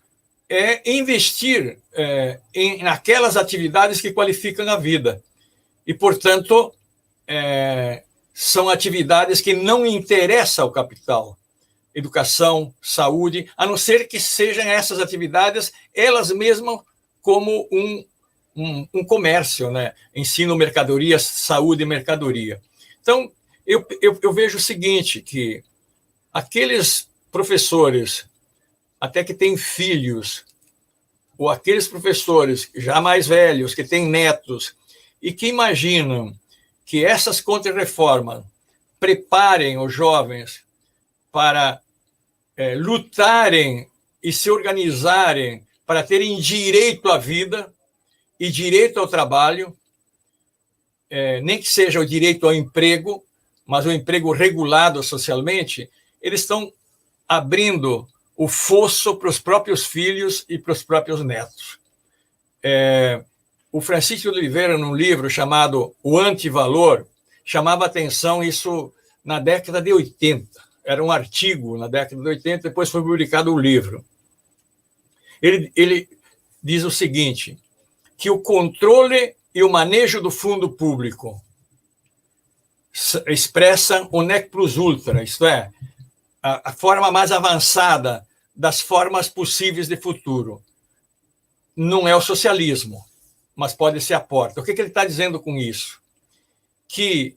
é investir naquelas atividades que qualificam a vida. E, portanto, são atividades que não interessam ao capital. Educação, saúde, a não ser que sejam essas atividades elas mesmas como um comércio, né? Ensino, mercadoria, saúde e mercadoria. Então, eu vejo o seguinte, que aqueles professores, até que têm filhos, ou aqueles professores já mais velhos, que têm netos, e que imaginam que essas contra-reformas preparem os jovens para lutarem e se organizarem para terem direito à vida e direito ao trabalho, nem que seja o direito ao emprego, mas o emprego regulado socialmente, eles estão abrindo o fosso para os próprios filhos e para os próprios netos. O Francisco de Oliveira, num livro chamado O Antivalor, chamava atenção isso na década de 80. Era um artigo na década de 80, depois foi publicado o livro. Ele diz o seguinte, que o controle e o manejo do fundo público expressam o nec plus ultra, isto é, a forma mais avançada das formas possíveis de futuro. Não é o socialismo, mas pode ser a porta. O que ele está dizendo com isso? Que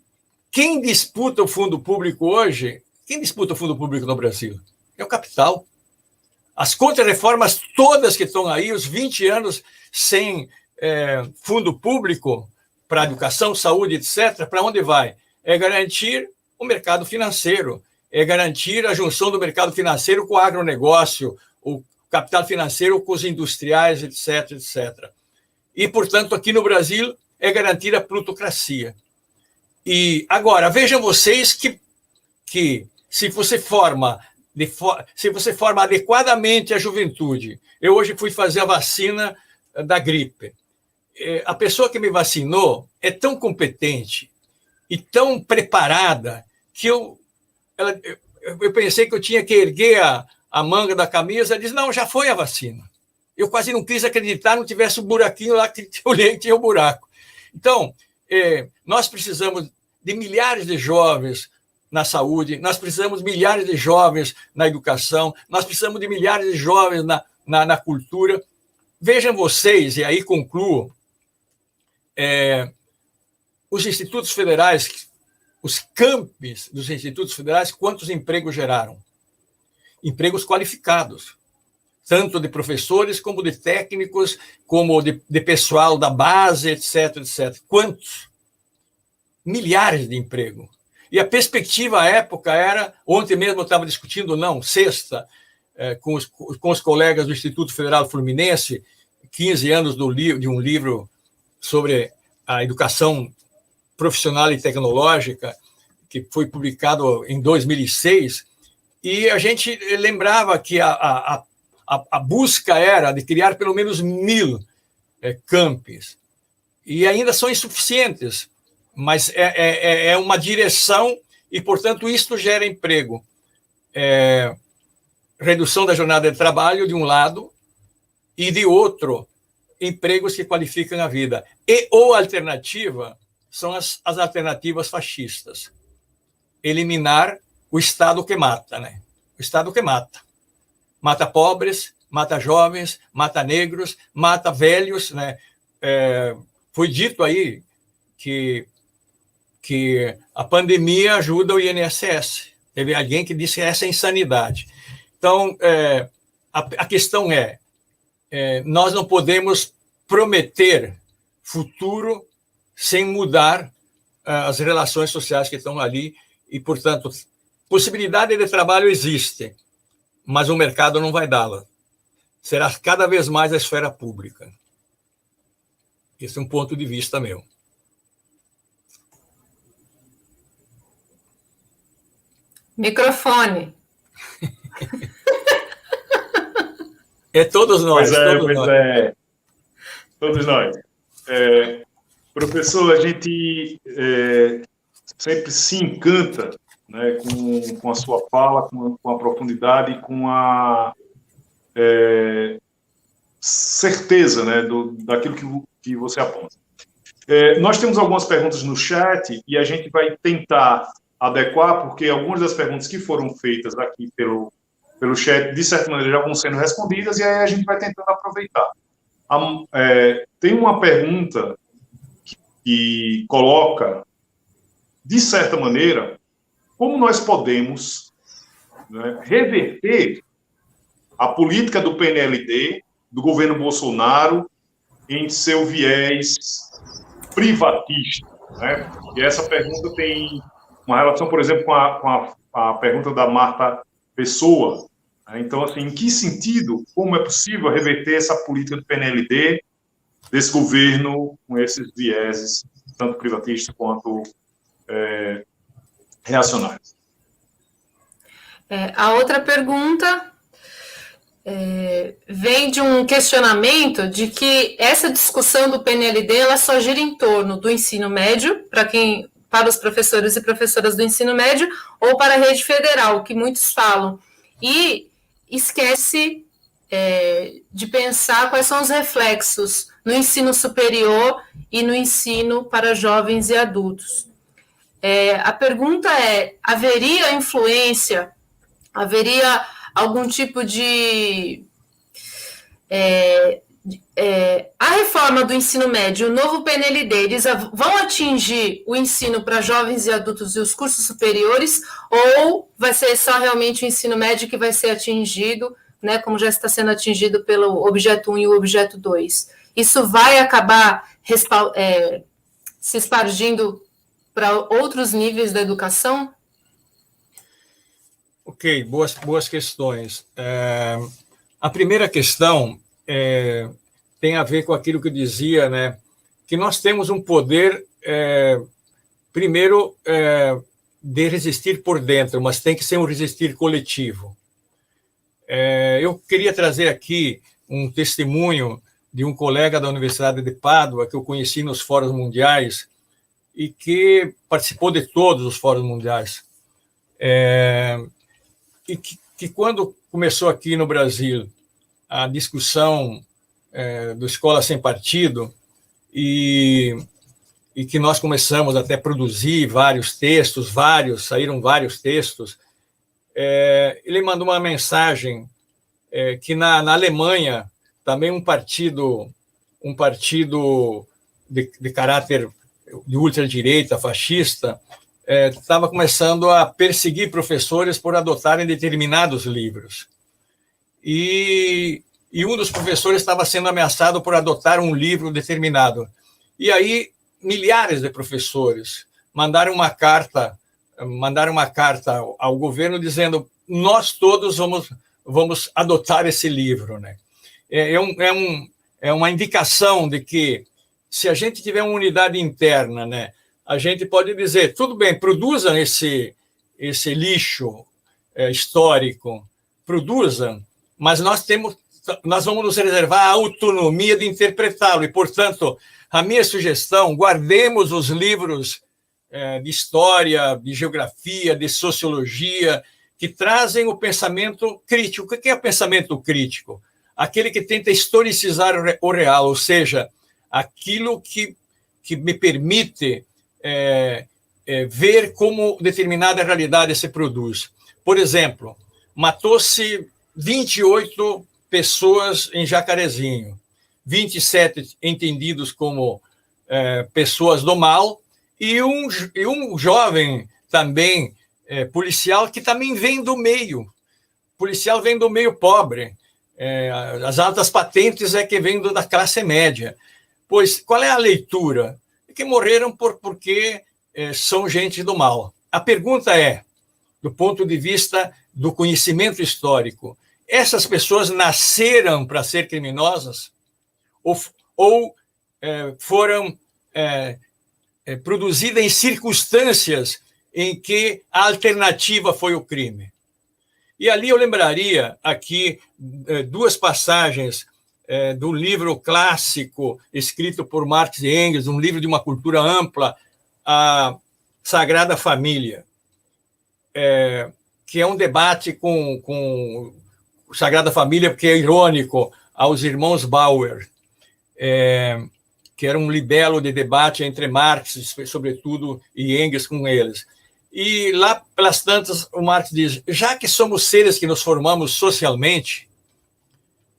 quem disputa o fundo público hoje, quem disputa o fundo público no Brasil? É o capital. As contra-reformas todas que estão aí, os 20 anos sem fundo público para educação, saúde, etc., para onde vai? É garantir o mercado financeiro, é garantir a junção do mercado financeiro com o agronegócio, o capital financeiro com os industriais, etc., etc. E, portanto, aqui no Brasil, é garantir a plutocracia. E, agora, vejam vocês que se você forma adequadamente a juventude. Eu hoje fui fazer a vacina da gripe. A pessoa que me vacinou é tão competente e tão preparada que eu pensei que eu tinha que erguer a manga da camisa. Ela disse, não, já foi a vacina. Eu quase não quis acreditar, não tivesse o buraquinho lá, que eu olhei que tinha o buraco. Então, nós precisamos de milhares de jovens na saúde, nós precisamos de milhares de jovens na educação, nós precisamos de milhares de jovens na cultura. Vejam vocês, e aí concluo, os institutos federais, os campos dos institutos federais, quantos empregos geraram? Empregos qualificados, tanto de professores, como de técnicos, como de pessoal da base, etc, etc. Quantos? Milhares de empregos. E a perspectiva à época era, ontem mesmo eu estava discutindo, sexta, com os colegas do Instituto Federal Fluminense, 15 anos de um livro sobre a educação profissional e tecnológica, que foi publicado em 2006, e a gente lembrava que a busca era de criar pelo menos 1.000 campos, e ainda são insuficientes, mas é uma direção e, portanto, isto gera emprego. Redução da jornada de trabalho, de um lado, e, de outro, empregos que qualificam a vida. Ou alternativa são as alternativas fascistas. Eliminar o Estado que mata, né? O Estado que mata. Mata pobres, mata jovens, mata negros, mata velhos, né? Foi dito aí que a pandemia ajuda o INSS. Teve alguém que disse que essa é insanidade. Então, a questão nós não podemos prometer futuro sem mudar as relações sociais que estão ali e, portanto, possibilidade de trabalho existe, mas o mercado não vai dá-la. Será cada vez mais a esfera pública. Esse é um ponto de vista meu. Microfone. Todos nós. Todos nós. Professor, a gente sempre se encanta, né, com a sua fala, com a profundidade e com a certeza, né, daquilo que você aponta. Nós temos algumas perguntas no chat e a gente vai tentar adequar, porque algumas das perguntas que foram feitas aqui pelo chat, de certa maneira, já vão sendo respondidas, e aí a gente vai tentando aproveitar. Tem uma pergunta que coloca, de certa maneira, como nós podemos, né, reverter a política do PNLD, do governo Bolsonaro, em seu viés privatista, né? E essa pergunta tem uma relação, por exemplo, com a pergunta da Marta Pessoa. Então, assim, em que sentido, como é possível reverter essa política do PNLD, desse governo, com esses vieses, tanto privatistas quanto reacionários? A outra pergunta vem de um questionamento de que essa discussão do PNLD ela só gira em torno do ensino médio, para os professores e professoras do ensino médio, ou para a rede federal, que muitos falam, e esquece de pensar quais são os reflexos no ensino superior e no ensino para jovens e adultos. A pergunta haveria influência, haveria algum tipo de... a reforma do ensino médio, o novo PNLD, eles vão atingir o ensino para jovens e adultos e os cursos superiores, ou vai ser só realmente o ensino médio que vai ser atingido, né, como já está sendo atingido pelo objeto 1 e o objeto 2? Isso vai acabar se expandindo para outros níveis da educação? Ok, boas questões. A primeira questão tem a ver com aquilo que eu dizia, né, que nós temos um poder, primeiro, de resistir por dentro, mas tem que ser um resistir coletivo. Eu queria trazer aqui um testemunho de um colega da Universidade de Pádua, que eu conheci nos fóruns mundiais, e que participou de todos os fóruns mundiais. E que quando começou aqui no Brasil a discussão do Escola Sem Partido, e que nós começamos até a produzir vários textos, saíram vários textos, ele mandou uma mensagem que na Alemanha também um partido de caráter de ultradireita, fascista, estava começando a perseguir professores por adotarem determinados livros. E um dos professores estava sendo ameaçado por adotar um livro determinado. E aí, milhares de professores mandaram uma carta ao governo dizendo: nós todos vamos adotar esse livro, né? É uma indicação de que, se a gente tiver uma unidade interna, né, a gente pode dizer: tudo bem, produzam esse lixo histórico, produzam, mas nós vamos nos reservar a autonomia de interpretá-lo. E, portanto, a minha sugestão: guardemos os livros de história, de geografia, de sociologia, que trazem o pensamento crítico. O que é o pensamento crítico? Aquele que tenta historicizar o real, ou seja, aquilo que me permite ver como determinada realidade se produz. Por exemplo, matou-se 28 pessoas em Jacarezinho, 27 entendidos como pessoas do mal, e um jovem também policial que também vem do meio. Policial vem do meio pobre. As altas patentes é que vem da classe média. Pois qual é a leitura? É que morreram porque são gente do mal. A pergunta é, do ponto de vista do conhecimento histórico, essas pessoas nasceram para ser criminosas ou foram produzidas em circunstâncias em que a alternativa foi o crime? E ali eu lembraria aqui duas passagens do livro clássico escrito por Marx e Engels, um livro de uma cultura ampla, a Sagrada Família, que é um debate com Sagrada Família, porque é irônico, aos irmãos Bauer, que era um libelo de debate entre Marx, sobretudo, e Engels com eles. E lá, pelas tantas, o Marx diz: já que somos seres que nos formamos socialmente,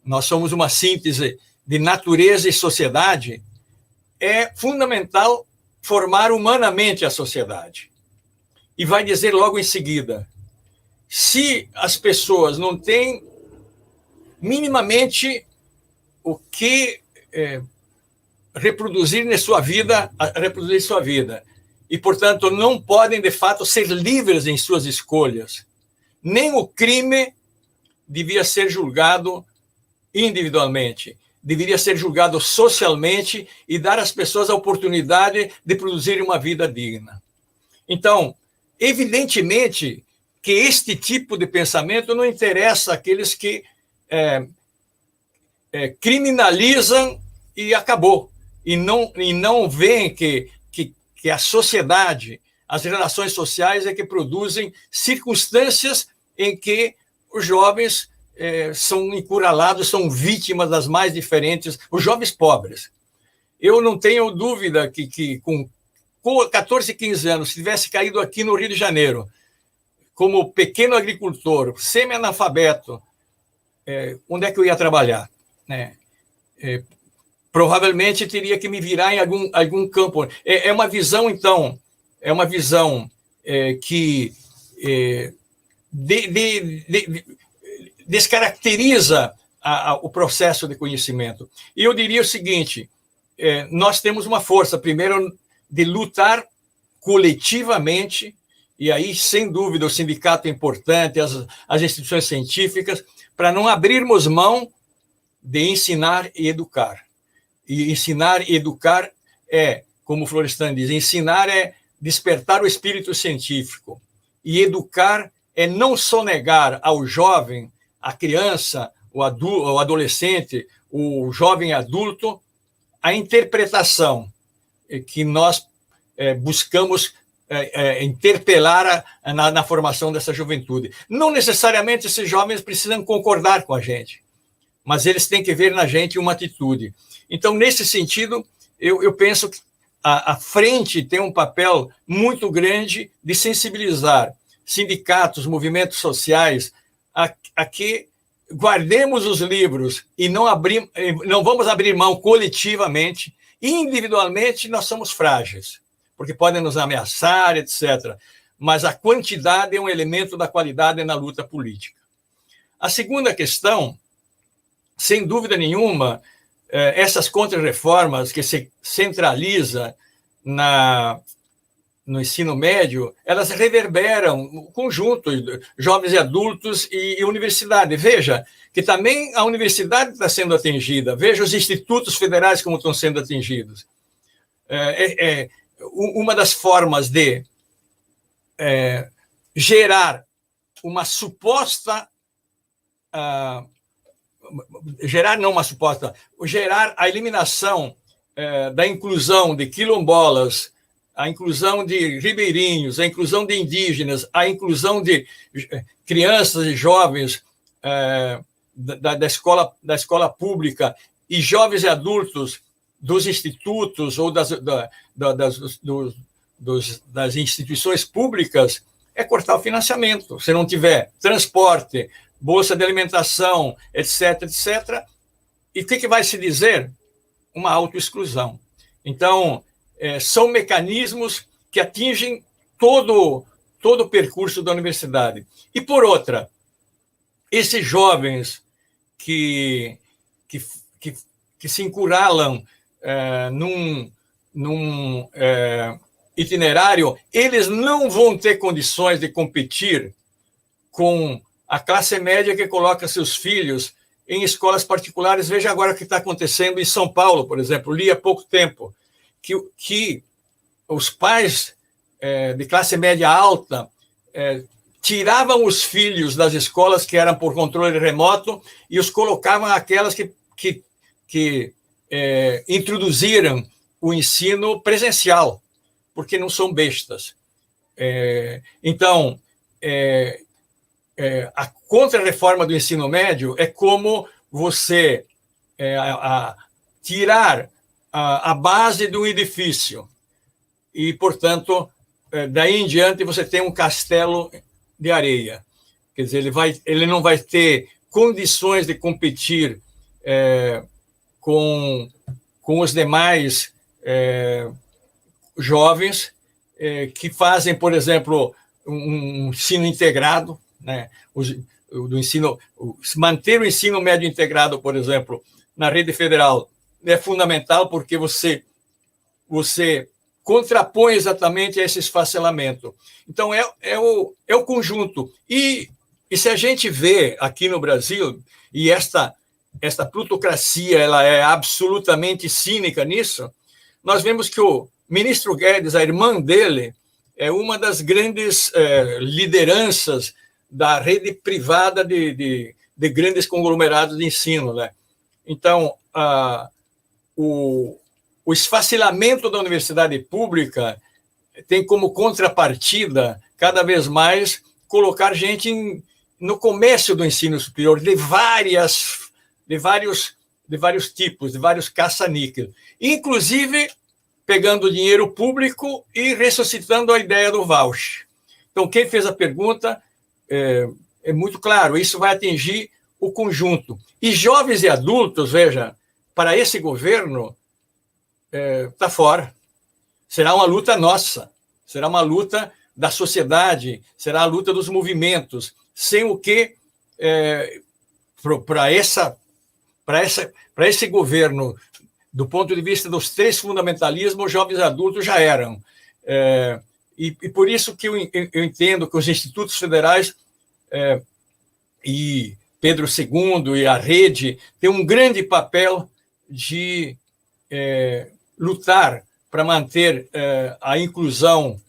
nós somos uma síntese de natureza e sociedade, é fundamental formar humanamente a sociedade. E vai dizer logo em seguida: se as pessoas não têm minimamente o que reproduzir sua vida, e, portanto, não podem, de fato, ser livres em suas escolhas, nem o crime devia ser julgado individualmente, deveria ser julgado socialmente e dar às pessoas a oportunidade de produzir uma vida digna. Então, evidentemente que este tipo de pensamento não interessa àqueles que criminalizam e acabou, e não veem que a sociedade, as relações sociais é que produzem circunstâncias em que os jovens são encurralados, são vítimas das mais diferentes, os jovens pobres. Eu não tenho dúvida que com 14, 15 anos, se tivesse caído aqui no Rio de Janeiro, como pequeno agricultor, semi-analfabeto, onde é que eu ia trabalhar? Provavelmente teria que me virar em algum campo. É uma visão, então, que descaracteriza o processo de conhecimento. E eu diria o seguinte: nós temos uma força, primeiro, de lutar coletivamente, e aí, sem dúvida, o sindicato é importante, as instituições científicas, para não abrirmos mão de ensinar e educar. E ensinar e educar como o Florestan diz, ensinar é despertar o espírito científico. E educar é não sonegar ao jovem, à criança, o adolescente, o jovem adulto, a interpretação que nós buscamos interpelar na formação dessa juventude. Não necessariamente esses jovens precisam concordar com a gente, mas eles têm que ver na gente uma atitude. Então, nesse sentido, eu penso que a frente tem um papel muito grande de sensibilizar sindicatos, movimentos sociais, a que guardemos os livros e não vamos abrir mão coletivamente. Individualmente, nós somos frágeis, porque podem nos ameaçar, etc. Mas a quantidade é um elemento da qualidade na luta política. A segunda questão, sem dúvida nenhuma, essas contrarreformas que se centraliza no ensino médio, elas reverberam o conjunto, jovens e adultos e universidade. Veja que também a universidade está sendo atingida, veja os institutos federais como estão sendo atingidos. Uma das formas de gerar uma suposta... gerar a eliminação da inclusão de quilombolas, a inclusão de ribeirinhos, a inclusão de indígenas, a inclusão de crianças e jovens da escola pública e jovens e adultos dos institutos ou das instituições públicas, é cortar o financiamento. Se não tiver transporte, bolsa de alimentação, etc., etc., e o que vai se dizer? Uma autoexclusão. Então, são mecanismos que atingem todo o percurso da universidade. E, por outra, esses jovens que se encurralam num itinerário, eles não vão ter condições de competir com a classe média que coloca seus filhos em escolas particulares. Veja agora o que está acontecendo em São Paulo, por exemplo. Li há pouco tempo que os pais de classe média alta tiravam os filhos das escolas que eram por controle remoto e os colocavam aquelas que introduziram o ensino presencial, porque não são bestas. Então, a contra-reforma do ensino médio é como você tirar a base de um edifício e, portanto, daí em diante você tem um castelo de areia. Quer dizer, ele não vai ter condições de competir com os demais jovens que fazem, por exemplo, um ensino integrado, né? Manter o ensino médio integrado, por exemplo, na rede federal é fundamental porque você contrapõe exatamente a esse esfacelamento. Então, é o conjunto. E se a gente vê aqui no Brasil, e esta plutocracia ela é absolutamente cínica nisso, nós vemos que o ministro Guedes, a irmã dele, é uma das grandes lideranças da rede privada de grandes conglomerados de ensino, né? Então, o esfacelamento da universidade pública tem como contrapartida, cada vez mais, colocar gente no comércio do ensino superior de vários tipos, de vários caça-níquel, inclusive pegando dinheiro público e ressuscitando a ideia do voucher. Então, quem fez a pergunta é muito claro, isso vai atingir o conjunto. E jovens e adultos, veja, para esse governo, está fora. Será uma luta nossa, será uma luta da sociedade, será a luta dos movimentos, sem o que, para esse governo, do ponto de vista dos três fundamentalismos, jovens e adultos já eram. E por isso que eu entendo que os institutos federais e Pedro II e a rede têm um grande papel de lutar para manter a inclusão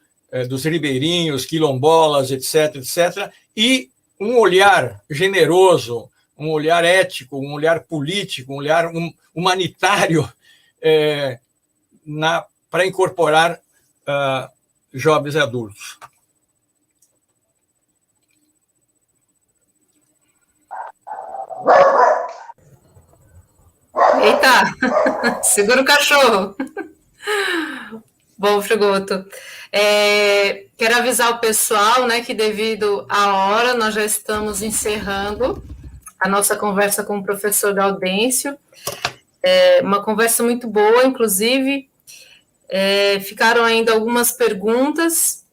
dos ribeirinhos, quilombolas, etc., etc., e um olhar generoso, um olhar ético, um olhar político, um olhar humanitário para incorporar jovens e adultos. Eita, segura o cachorro. Bom, Frigoto, quero avisar o pessoal, né, que devido à hora, nós já estamos encerrando a nossa conversa com o professor Gaudêncio. Uma conversa muito boa, inclusive. Ficaram ainda algumas perguntas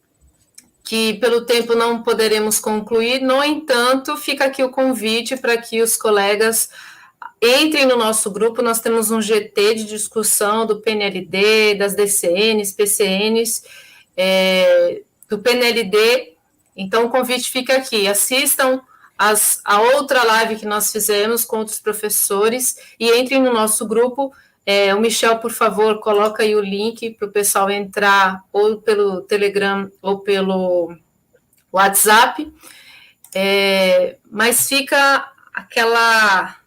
que, pelo tempo, não poderemos concluir. No entanto, fica aqui o convite para que os colegas entrem no nosso grupo. Nós temos um GT de discussão do PNLD, das DCNs, PCNs, do PNLD. Então, o convite fica aqui. Assistam a outra live que nós fizemos com outros professores e entrem no nosso grupo. O Michel, por favor, coloca aí o link para o pessoal entrar ou pelo Telegram ou pelo WhatsApp. Mas fica aquela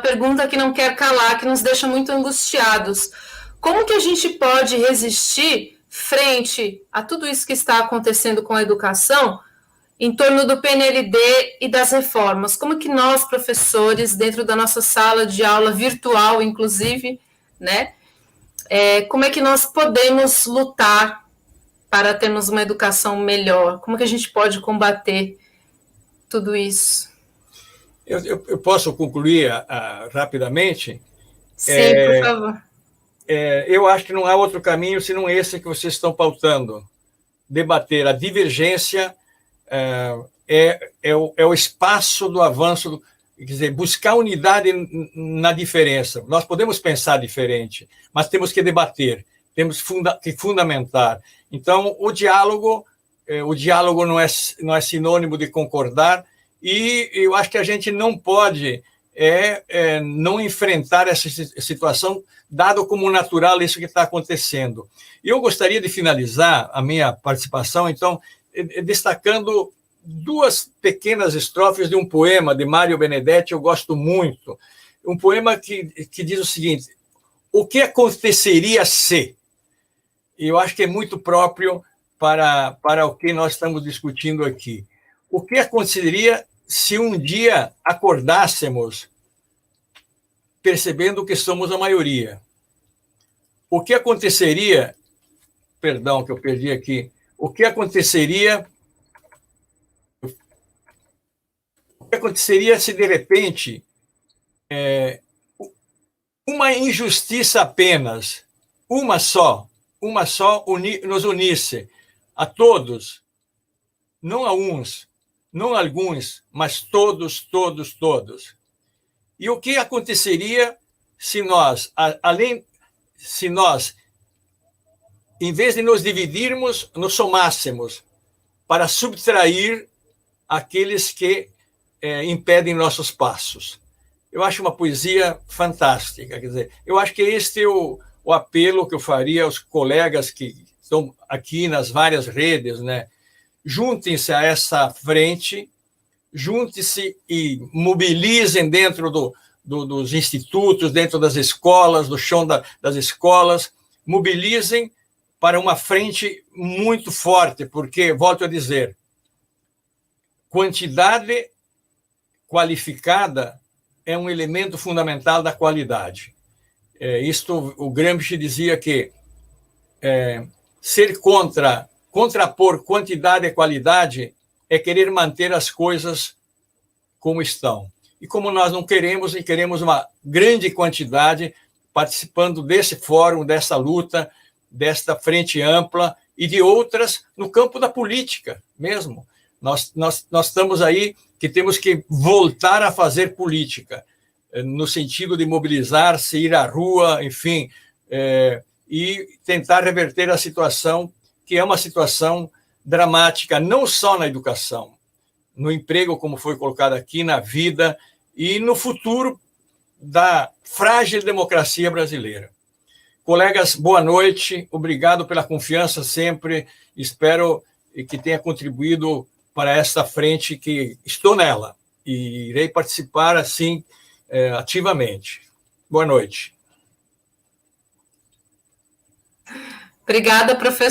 pergunta que não quer calar, que nos deixa muito angustiados. Como que a gente pode resistir frente a tudo isso que está acontecendo com a educação em torno do PNLD e das reformas? Como que nós, professores, dentro da nossa sala de aula virtual, inclusive, né, como é que nós podemos lutar para termos uma educação melhor? Como que a gente pode combater tudo isso? Eu posso concluir rapidamente? Sim, por favor. Eu acho que não há outro caminho senão esse que vocês estão pautando. Debater a divergência é o espaço do avanço, quer dizer, buscar unidade na diferença. Nós podemos pensar diferente, mas temos que debater, temos que fundamentar. Então, o diálogo não é sinônimo de concordar, e eu acho que a gente não pode não enfrentar essa situação, dado como natural isso que está acontecendo. E eu gostaria de finalizar a minha participação, então, destacando duas pequenas estrofes de um poema de Mário Benedetti, eu gosto muito. Um poema que diz o seguinte: o que aconteceria se? E eu acho que é muito próprio para o que nós estamos discutindo aqui. O que aconteceria se um dia acordássemos percebendo que somos a maioria? O que aconteceria... Perdão, que eu perdi aqui. O que aconteceria se, de repente, uma injustiça apenas, uma só, nos unisse a todos, não a uns, não a alguns, mas todos, todos, todos? E o que aconteceria se nós, em vez de nos dividirmos, nos somássemos para subtrair aqueles que impedem nossos passos? Eu acho uma poesia fantástica. Quer dizer, eu acho que este é o apelo que eu faria aos colegas que estão aqui nas várias redes, né? Juntem-se a essa frente, juntem-se e mobilizem dentro dos institutos, dentro das escolas, do chão das escolas, mobilizem para uma frente muito forte, porque, volto a dizer, quantidade qualificada é um elemento fundamental da qualidade. O Gramsci dizia que contrapor quantidade e qualidade é querer manter as coisas como estão. E como nós não queremos, e queremos uma grande quantidade participando desse fórum, dessa luta, desta frente ampla e de outras no campo da política mesmo. Nós estamos aí que temos que voltar a fazer política, no sentido de mobilizar-se, ir à rua, enfim, e tentar reverter a situação, que é uma situação dramática, não só na educação, no emprego, como foi colocado aqui, na vida e no futuro da frágil democracia brasileira. Colegas, boa noite, obrigado pela confiança sempre, espero que tenha contribuído para esta frente, que estou nela e irei participar, assim, ativamente. Boa noite. Obrigada, professor.